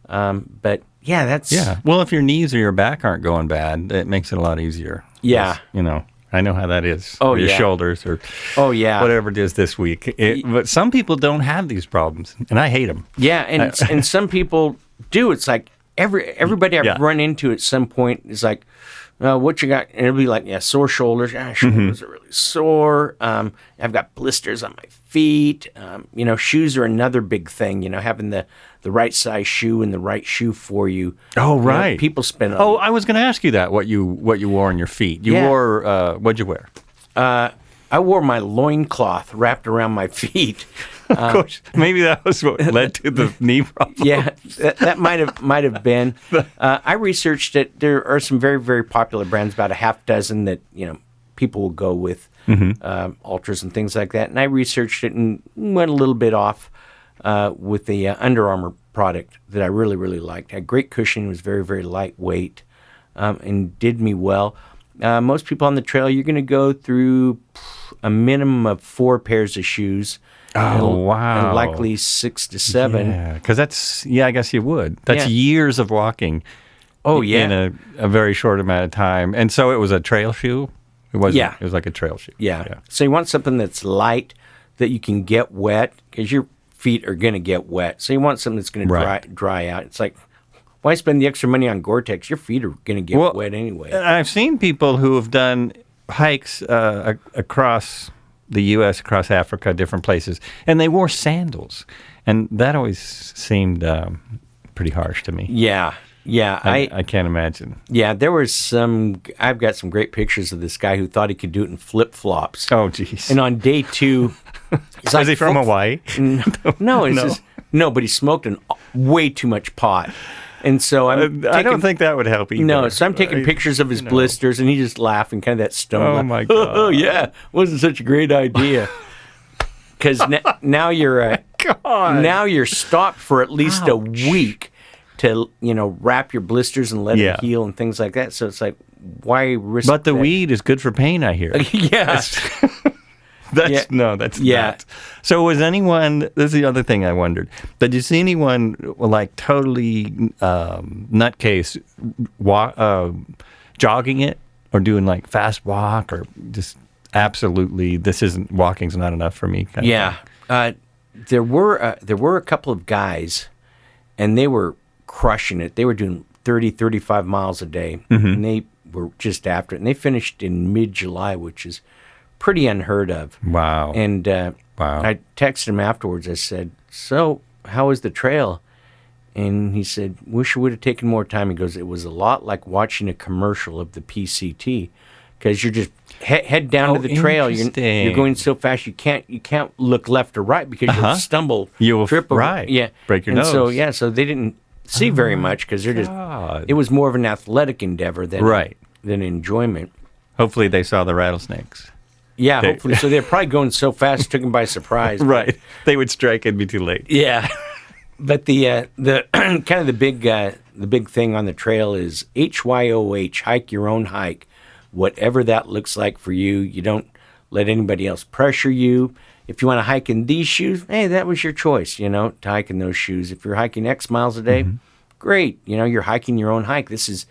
S2: But yeah, that's
S1: Well, if your knees or your back aren't going bad, it makes it a lot easier.
S2: Yeah,
S1: I know how that is.
S2: Oh,
S1: or your shoulders or whatever it is this week. But some people don't have these problems, and I hate them.
S2: Yeah, and some people do. It's like everybody I've run into at some point is like, what you got? And it'll be like, sore shoulders. Shoulders are really sore. I've got blisters on my feet. Shoes are another big thing. Having the right size shoe and the right shoe for you.
S1: Oh, right.
S2: People spend.
S1: I was going to ask you that. What you wore on your feet? You wore. What'd you wear?
S2: I wore my loincloth wrapped around my feet.
S1: Of course, maybe that was what led to the knee problem.
S2: Yeah, that might have been. I researched it. There are some very, very popular brands, about a half dozen that people will go with, ultras and things like that. And I researched it and went a little bit off with the Under Armour product that I really, really liked. Had great cushioning, was very, very lightweight, and did me well. Most people on the trail, you're going to go through a minimum of 4 pairs of shoes.
S1: Oh, wow.
S2: And likely 6 to 7.
S1: Yeah, because I guess you would. That's years of walking.
S2: Oh, yeah.
S1: In a very short amount of time. And so it was a trail shoe? It was like a trail shoe.
S2: Yeah. So you want something that's light, that you can get wet, because you're feet are going to get wet. So you want something that's going to dry out. It's like, why spend the extra money on Gore-Tex? Your feet are going to get wet anyway.
S1: I've seen people who have done hikes across the U.S., across Africa, different places, and they wore sandals. And that always seemed pretty harsh to me.
S2: Yeah.
S1: I can't imagine.
S2: Yeah, there was I've got some great pictures of this guy who thought he could do it in flip-flops.
S1: Oh, geez.
S2: And on day 2...
S1: Was he from Hawaii?
S2: No, but he smoked way too much pot. And so
S1: I don't think that would help either.
S2: No, so I'm taking pictures of his blisters, and he's just laughing, kind of that stone.
S1: Oh, my God.
S2: Oh, yeah, wasn't such a great idea. Because now you're stopped for at least a week to, wrap your blisters and let it heal and things like that. So it's like, why risk
S1: But the weed is good for pain, I hear.
S2: Yeah.
S1: That's not. So was anyone, this is the other thing I wondered, did you see anyone like totally nutcase jogging it or doing like fast walk or just absolutely, walking's not enough for me?
S2: There were a couple of guys and they were crushing it. They were doing 30, 35 miles a day and they were just after it. And they finished in mid-July, which is pretty unheard of.
S1: Wow.
S2: And I texted him afterwards. I said, so how was the trail? And he said, wish I would have taken more time. He goes, it was a lot like watching a commercial of the PCT because you're just head down to the trail. You're going so fast you can't look left or right because you'll stumble.
S1: You'll
S2: trip over.
S1: Yeah. Break your nose.
S2: So they didn't see very much because they're just, it was more of an athletic endeavor than enjoyment.
S1: Hopefully they saw the rattlesnakes.
S2: Yeah, hopefully. So they're probably going so fast, it took them by surprise.
S1: Right. They would strike and be too late.
S2: Yeah. But the kind of the big thing on the trail is HYOH, hike your own hike. Whatever that looks like for you, you don't let anybody else pressure you. If you want to hike in these shoes, hey, that was your choice, to hike in those shoes. If you're hiking X miles a day, great. You're hiking your own hike. This is,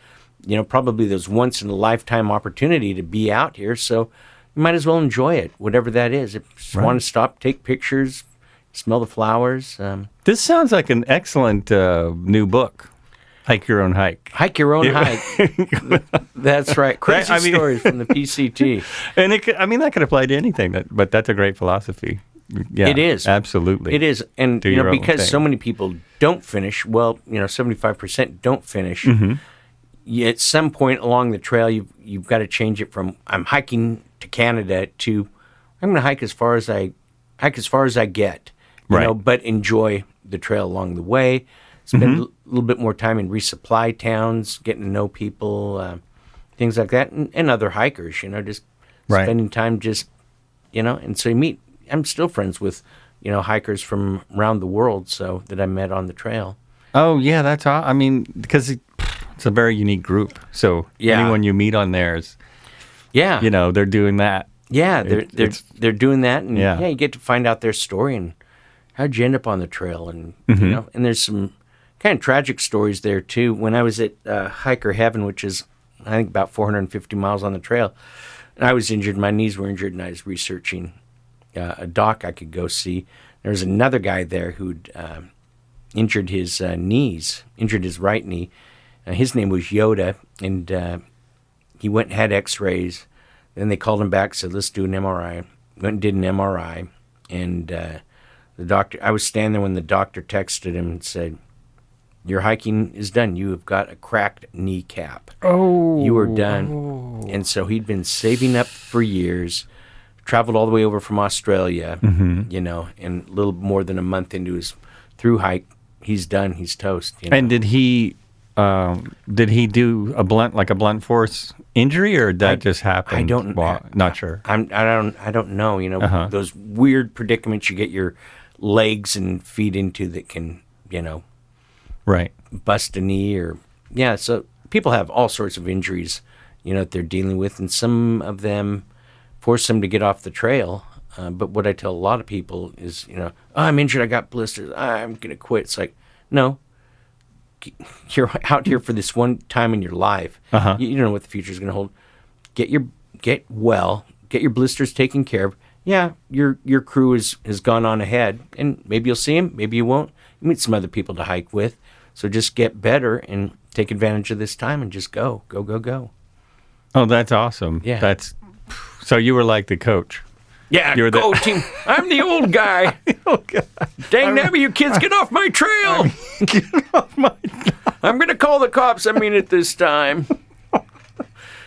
S2: probably those once in a lifetime opportunity to be out here. So you might as well enjoy it, whatever that is. If you want to stop, take pictures, smell the flowers.
S1: This sounds like an excellent new book. Hike your own hike.
S2: Hike your own hike. That's right. Crazy stories from the PCT.
S1: And that could apply to anything. But that's a great philosophy. Yeah,
S2: it is.
S1: Absolutely.
S2: It is. And because so many people don't finish, 75% don't finish. At some point along the trail, you've got to change it from I'm hiking to Canada to I'm going to hike as far as I get, but enjoy the trail along the way. Spend a little bit more time in resupply towns, getting to know people, things like that, and other hikers. Just spending time, and so you meet. I'm still friends with, hikers from around the world, so that I met on the trail.
S1: Oh yeah, that's all. I mean, because it's a very unique group. So anyone you meet on there is. Yeah, they're doing that.
S2: Yeah, they're doing that, and you get to find out their story and how'd you end up on the trail, and and there's some kind of tragic stories there too. When I was at Hiker Heaven, which is I think about 450 miles on the trail, and I was injured. My knees were injured, and I was researching a doc I could go see. There was another guy there who'd injured his knees, injured his right knee. His name was Yoda, and he went and had x-rays. Then they called him back, said, let's do an MRI. Went and did an MRI. And the doctor, I was standing there when the doctor texted him and said, your hiking is done. You have got a cracked kneecap.
S1: Oh.
S2: You are done. Oh. And so he'd been saving up for years, traveled all the way over from Australia, and a little more than a month into his through hike, he's done. He's toast.
S1: And did he do a blunt force injury, or did that just happen?
S2: I don't.
S1: Not sure.
S2: I don't know. Those weird predicaments you get your legs and feet into that can,
S1: right,
S2: bust a knee or So people have all sorts of injuries, that they're dealing with, and some of them force them to get off the trail. But what I tell a lot of people is, oh, I'm injured. I got blisters. I'm gonna quit. It's like, no. You're out here for this one time in your life. You don't know what the future is going to hold. Get your blisters taken care of, yeah, your crew has gone on ahead, and maybe you'll see them, maybe you won't. You meet some other people to hike with, so just get better and take advantage of this time and just go.
S1: Oh, that's awesome.
S2: Yeah.
S1: So you were like the coach.
S2: Yeah,
S1: You were
S2: go team. I'm the old guy.
S1: Oh, God.
S2: Dang nabbit, you kids, get off my trail.
S1: Get off my...
S2: I'm going to call the cops. I mean it this time.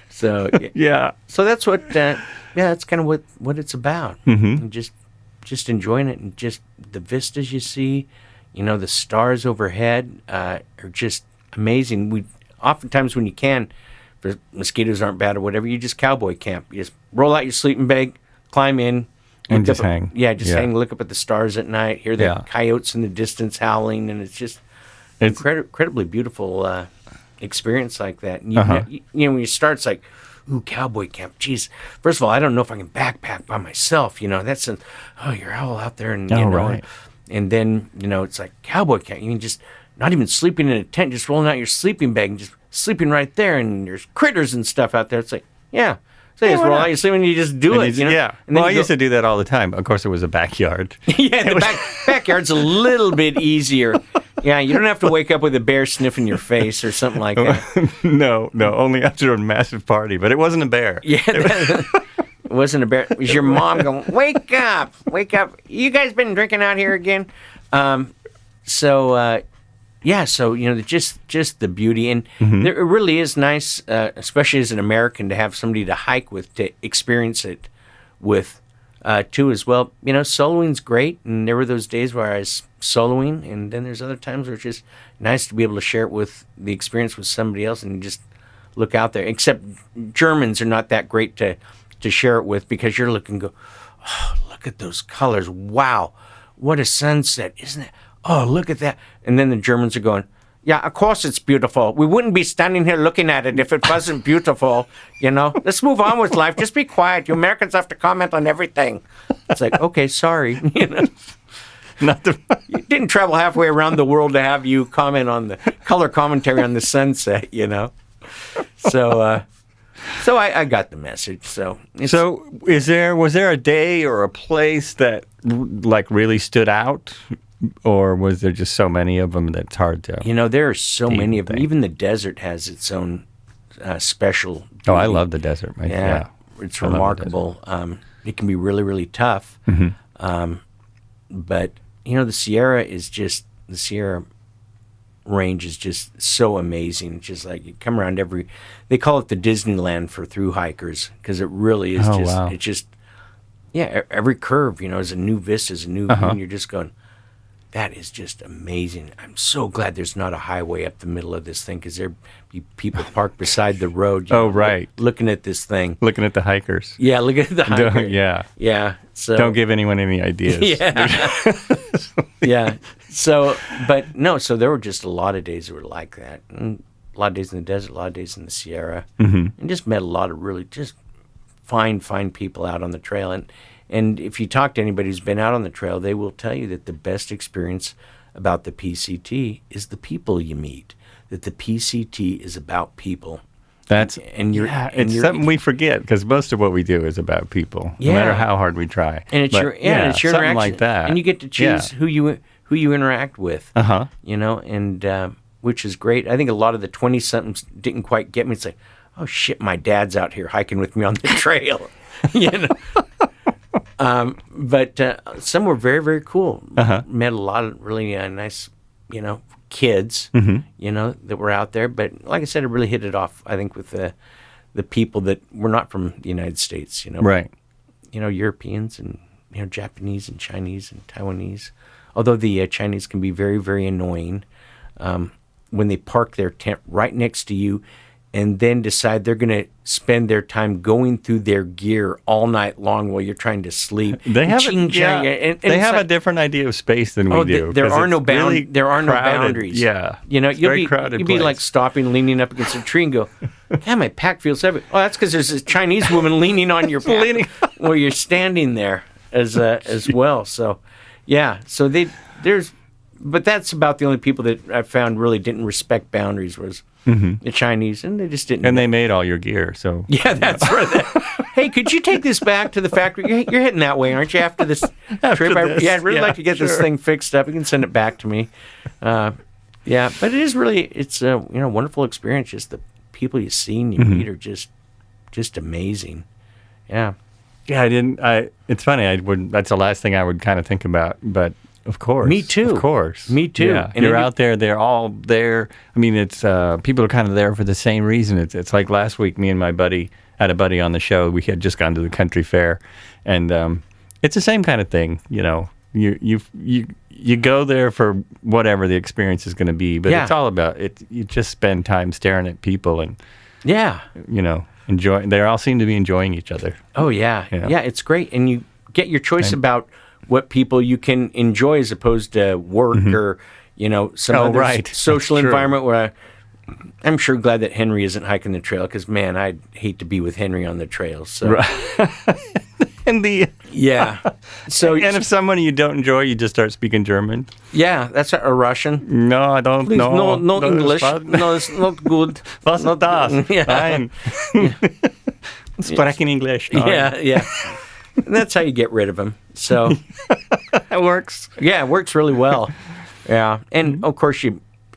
S2: So,
S1: Yeah.
S2: So that's what, that's kind of what it's about. And just enjoying it, and just the vistas you see, the stars overhead are just amazing. Oftentimes when you can, if the mosquitoes aren't bad or whatever, you just cowboy camp. You just roll out your sleeping bag, climb in.
S1: And just hang.
S2: Yeah, hang, look up at the stars at night, hear the
S1: Yeah.
S2: coyotes in the distance howling, and it's just incredibly beautiful experience like that. And when you start, it's like, ooh, cowboy camp. Geez, first of all, I don't know if I can backpack by myself. That's you're all out there, and
S1: right.
S2: and then it's like cowboy camp. You can just not even sleeping in a tent, just rolling out your sleeping bag and just sleeping right there. And there's critters and stuff out there. It's like, yeah. So you just roll out your sleeping and you just do it.
S1: Yeah.
S2: And then
S1: I used to do that all the time. Of course, it was a backyard.
S2: Yeah, the backyard's a little bit easier. Yeah, you don't have to wake up with a bear sniffing your face or something like that.
S1: No, only after a massive party. But it wasn't a bear.
S2: Yeah, it wasn't a bear. It was your mom going, wake up. You guys been drinking out here again? So just the beauty. And it really is nice, especially as an American, to have somebody to hike with, to experience it with, too, as well. Soloing's great, and there were those days where I was soloing, and then there's other times where it's just nice to be able to share it with the experience with somebody else and just look out there. Except Germans are not that great to share it with, because you're looking, oh, look at those colors. Wow, what a sunset, isn't it? Oh, look at that. And then the Germans are going, yeah, of course it's beautiful. We wouldn't be standing here looking at it if it wasn't beautiful. Let's move on with life. Just be quiet. You Americans have to comment on everything. It's like, okay, sorry. You didn't travel halfway around the world to have you comment on the color commentary on the sunset, So I got the message. So
S1: was there a day or a place that like really stood out? Or was there just so many of them that it's hard to...
S2: there are so many of them. Even the desert has its own special beauty.
S1: Oh, I love the desert.
S2: Yeah, it's remarkable. It can be really, really tough. But, the Sierra range is just so amazing. It's just like you come around they call it the Disneyland for through hikers, because it really is
S1: wow.
S2: It's just, every curve, is a new vista, is a new view, and you're just going... That is just amazing. I'm so glad there's not a highway up the middle of this thing, because there'd be people parked beside the road.
S1: Right.
S2: Looking at this thing.
S1: Looking at the hikers.
S2: Yeah, look at the hikers.
S1: Yeah.
S2: Yeah. So
S1: don't give anyone any ideas.
S2: Yeah. Yeah. So there were just a lot of days that were like that. And a lot of days in the desert, a lot of days in the Sierra. And just met a lot of really just fine people out on the trail. And if you talk to anybody who's been out on the trail, they will tell you that the best experience about the PCT is the people you meet. That the PCT is about people. It's something we forget, because most of what we do is about people, no matter how hard we try. And it's your interaction
S1: like that.
S2: and you get to choose who you interact with. And which is great. I think a lot of the 20-somethings didn't quite get me. It's like, oh shit, my dad's out here hiking with me on the trail. But some were very, very cool. Met a lot of really nice, kids, that were out there. But like I said, it really hit it off, I think, with the people that were not from the United States,
S1: Right.
S2: Europeans and, Japanese and Chinese and Taiwanese. Although the Chinese can be very, very annoying when they park their tent right next to you and then decide they're going to spend their time going through their gear all night long while you're trying to sleep.
S1: They have a different idea of space than we do.
S2: There are no boundaries.
S1: Yeah.
S2: You'll be like stopping, leaning up against a tree and go, God, my pack feels heavy. Oh, that's because there's a Chinese woman leaning on your pack while you're standing there as well. So, yeah. So but that's about the only people that I found really didn't respect boundaries. Was the Chinese, and they just didn't.
S1: And they made all your gear, so.
S2: Yeah, that's right. Hey, could you take this back to the factory? You're heading that way, aren't you, after this trip? Yeah, I'd really like to get this thing fixed up. You can send it back to me. Yeah, but it's a wonderful experience. Just the people you see and you meet are just amazing. Yeah.
S1: Yeah, it's funny. That's the last thing I would kind of think about, but of course.
S2: Me too.
S1: Of course.
S2: Me too.
S1: Yeah.
S2: And
S1: you're out there. They're all there. I mean, it's people are kind of there for the same reason. It's like last week, me and my buddy had a buddy on the show. We had just gone to the country fair, and it's the same kind of thing. You go there for whatever the experience is going to be, but it's all about it. You just spend time staring at people and enjoy. They all seem to be enjoying each other.
S2: Oh yeah, it's great, and you get your choice about what people you can enjoy as opposed to work or some other social environment where I'm sure glad that Henry isn't hiking the trail because man, I'd hate to be with Henry on the trail. So
S1: and
S2: so
S1: and if someone you don't enjoy, you just start speaking German.
S2: Yeah, that's a Russian.
S1: No, I don't know.
S2: No English. No, it's not good.
S1: Was ist das?
S2: Yeah.
S1: Nein. Sprechen English.
S2: Yeah. And that's how you get rid of them. So
S1: it works.
S2: Yeah, it works really well. Yeah, and of course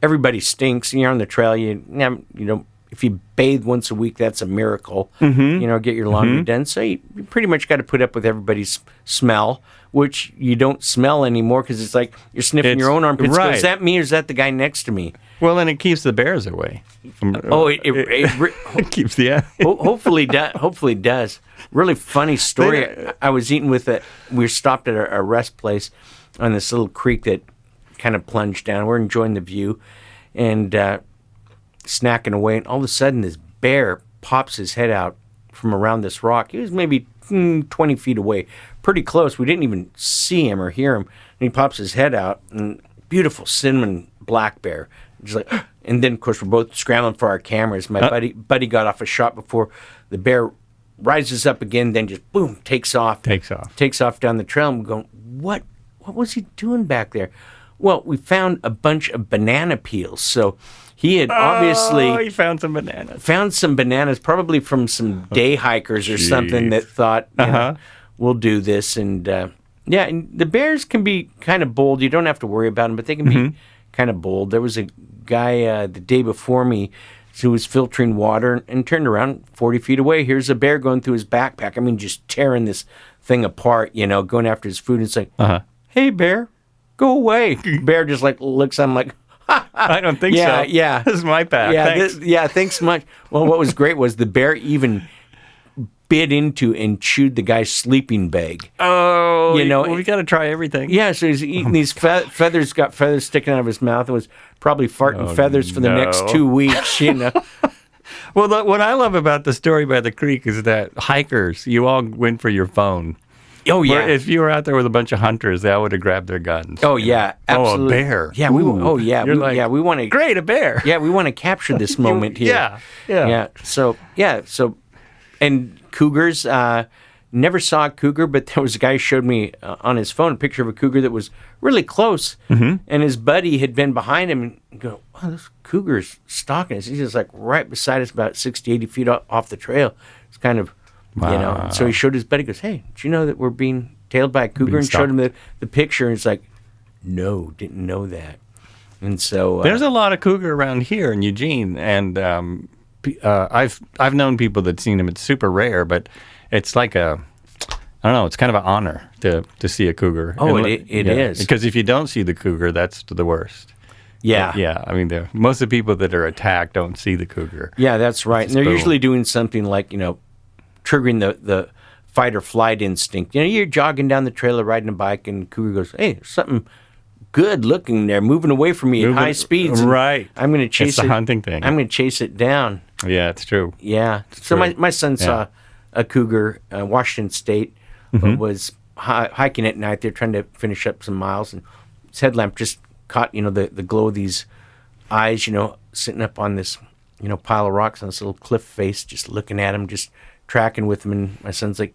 S2: everybody stinks. You're on the trail. If you bathe once a week, that's a miracle. Get your laundry done. So you pretty much got to put up with everybody's smell, which you don't smell anymore because it's like you're sniffing your own armpits.
S1: Right.
S2: Is that me or is that the guy next to me?
S1: Well, and it keeps the bears away.
S2: It
S1: keeps the.
S2: Hopefully it does. Really funny story. I was eating we were stopped at a rest place on this little creek that kind of plunged down. We're enjoying the view and snacking away, and all of a sudden this bear pops his head out from around this rock. He was maybe 20 feet away, pretty close. We didn't even see him or hear him. And he pops his head out, and beautiful cinnamon black bear. Just like, and then of course we're both scrambling for our cameras. My buddy got off a shot before the bear rises up again, then just boom, takes off down the trail. And we're going, what was he doing back there? Well, we found a bunch of banana peels. So he had he
S1: found some bananas.
S2: Found some bananas, probably from some day hikers or something that thought, we'll do this. And and the bears can be kind of bold. You don't have to worry about them, but they can be kind of bold. There was a guy the day before me who was filtering water and turned around 40 feet away. Here's a bear going through his backpack. I mean, just tearing this thing apart, going after his food. It's like, hey, bear, go away. Bear just looks at him like,
S1: I don't think so.
S2: Yeah.
S1: This is my path.
S2: Thanks. Thanks much. Well, what was great was the bear even bit into and chewed the guy's sleeping bag.
S1: Oh, we got to try everything.
S2: Yeah, so he's eating these feathers, got feathers sticking out of his mouth, and was probably farting feathers for the next 2 weeks,
S1: Well, what I love about the story by the creek is that hikers, you all went for your phone.
S2: Oh, yeah.
S1: Where if you were out there with a bunch of hunters, they all would have grabbed their guns.
S2: Oh, yeah, absolutely.
S1: Oh, a bear.
S2: Yeah, we want to.
S1: Great, a bear.
S2: Yeah, we want to capture this moment here. Yeah. So, and cougars, never saw a cougar, but there was a guy who showed me on his phone a picture of a cougar that was really close, and his buddy had been behind him and go, wow, this cougar's stalking us. He's just right beside us, about 60, 80 feet off the trail. It's kind of, so he showed his buddy, goes, hey, did you know that we're being tailed by a cougar? And showed him the picture, and it's like, no, didn't know that. And so
S1: there's a lot of cougar around here in Eugene, and I've known people that's seen them. It's super rare, but it's like I don't know, it's kind of an honor to see a cougar.
S2: Oh, it is.
S1: Because if you don't see the cougar, that's the worst.
S2: Yeah.
S1: Yeah, I mean, most of the people that are attacked don't see the cougar.
S2: Yeah, that's right. And they're usually doing something like, triggering the fight or flight instinct. You're jogging down the trail or riding a bike, and the cougar goes, hey, there's something good looking there, moving away from me at high speeds.
S1: Right.
S2: I'm going to chase
S1: it's the hunting thing.
S2: I'm going to chase it down.
S1: Yeah, it's true.
S2: Yeah. So my son saw a cougar, Washington State, was hiking at night. They're trying to finish up some miles, and his headlamp just caught, the glow of these eyes, sitting up on this, pile of rocks on this little cliff face, just looking at him, just tracking with him. And my son's like,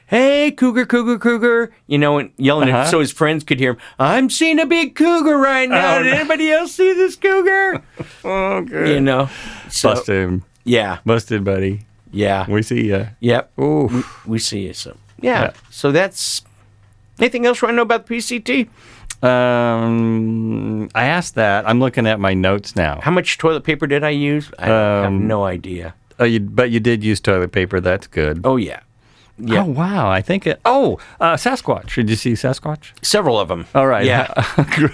S2: hey, cougar, cougar, cougar, and yelling at him so his friends could hear him. I'm seeing a big cougar right now. Did anybody else see this cougar?
S1: Oh, good.
S2: So,
S1: Busted.
S2: yeah.
S1: Busted, buddy.
S2: Yeah.
S1: We see ya.
S2: Yep.
S1: Ooh.
S2: We see you. So, yeah. So that's... Anything else you want to know about the PCT?
S1: I asked that. I'm looking at my notes now.
S2: How much toilet paper did I use? I have no idea.
S1: But you did use toilet paper. That's good.
S2: Oh, yeah. Yeah.
S1: Oh, wow. I think it... Oh, Sasquatch. Did you see Sasquatch?
S2: Several of them.
S1: All right.
S2: Yeah.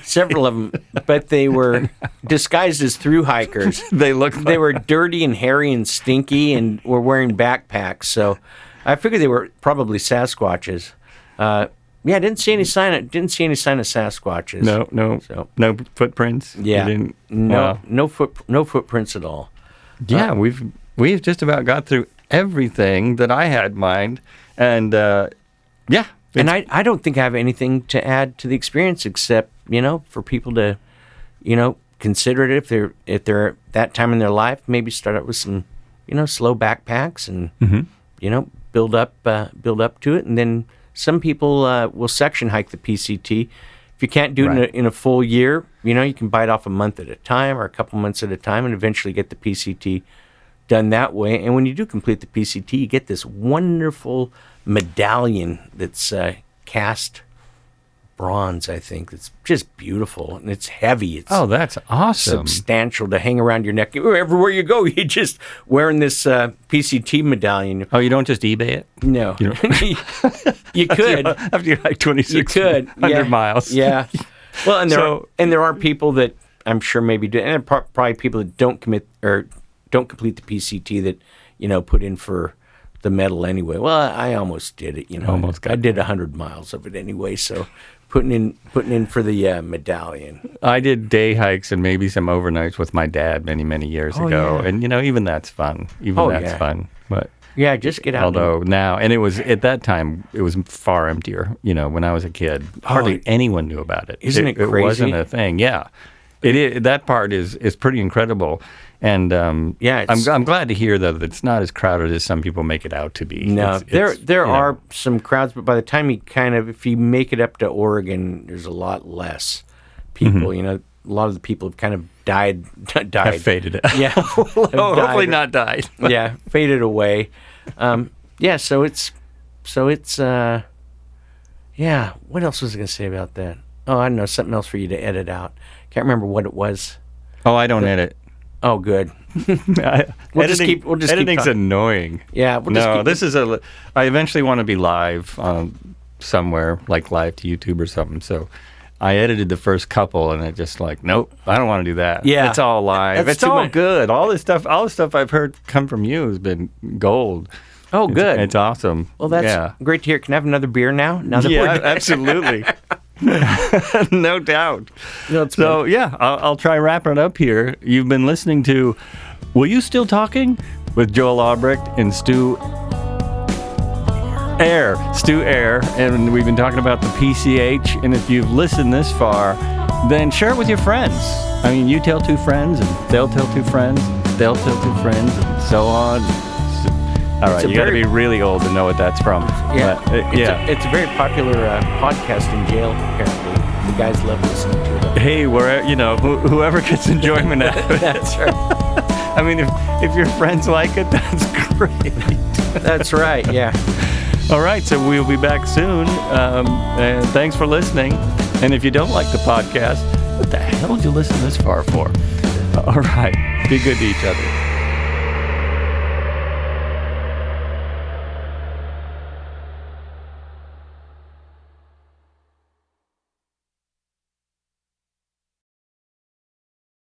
S2: Several of them. But they were disguised as through hikers.
S1: They
S2: were dirty and hairy and stinky and were wearing backpacks. So I figured they were probably Sasquatches. I didn't see any sign of Sasquatches.
S1: No footprints.
S2: Yeah.
S1: You didn't,
S2: no footprints at all.
S1: Yeah, we've just about got through everything that I had in mind, and yeah.
S2: And I don't think I have anything to add to the experience except for people to consider it if they're at that time in their life, maybe start out with some slow backpacks and build up to it, and then some people will section hike the PCT. If you can't do it in a full year, you can bite off a month at a time or a couple months at a time and eventually get the PCT done that way. And when you do complete the PCT, you get this wonderful medallion that's cast bronze, I think. It's just beautiful, and it's heavy. It's
S1: that's awesome.
S2: Substantial to hang around your neck. Everywhere you go, you're just wearing this PCT medallion.
S1: Oh, you don't just eBay it?
S2: No. You could.
S1: After you're like 2,600 miles.
S2: Yeah. Well, and there are people that I'm sure maybe do, and probably people that don't complete the PCT that, put in for the medal anyway. Well, I almost did it, I did 100 miles of it anyway, so putting in for the medallion.
S1: I did day hikes and maybe some overnights with my dad many years ago,
S2: yeah.
S1: and even that's fun. Fun. But
S2: yeah, just get out.
S1: Although now, and it was at that time, it was far emptier. When I was a kid, hardly anyone knew about it.
S2: Isn't it crazy?
S1: It wasn't a thing. Yeah, it is. That part is pretty incredible. And I'm glad to hear that it's not as crowded as some people make it out to be.
S2: No, there are some crowds, but by the time if you make it up to Oregon, there's a lot less people. A lot of the people have kind of died.
S1: Have faded.
S2: Yeah,
S1: hopefully not died.
S2: Yeah, faded away. So it's yeah. What else was I going to say about that? Oh, I don't know, something else for you to edit out. Can't remember what it was.
S1: Oh, I don't edit.
S2: Oh, good. We'll just keep
S1: editing's annoying.
S2: Yeah.
S1: I eventually want to be live somewhere, like live to YouTube or something. So I edited the first couple, and it just nope, I don't want to do that.
S2: Yeah.
S1: It's all live. It's all good. All the stuff I've heard come from you has been gold.
S2: Oh, good.
S1: It's awesome.
S2: Well, that's great to hear. Can I have another beer now?
S1: Absolutely. No doubt. So, I'll try wrapping it up here. You've been listening to Will You Still Talking? With Joel Albrecht and Stu Ehr, and we've been talking about the PCH. And if you've listened this far, then share it with your friends. I mean, you tell two friends, and they'll tell two friends, and they'll tell two friends, and so on. All right, you got to be really old to know what that's from.
S2: Yeah, but, it's a very popular podcast in jail. Apparently, you guys love listening to it.
S1: Hey, whoever gets enjoyment out of it.
S2: That's right.
S1: I mean, if your friends like it, that's great.
S2: That's right. Yeah.
S1: All right, so we'll be back soon. And thanks for listening. And if you don't like the podcast, what the hell did you listen this far for? All right, be good to each other.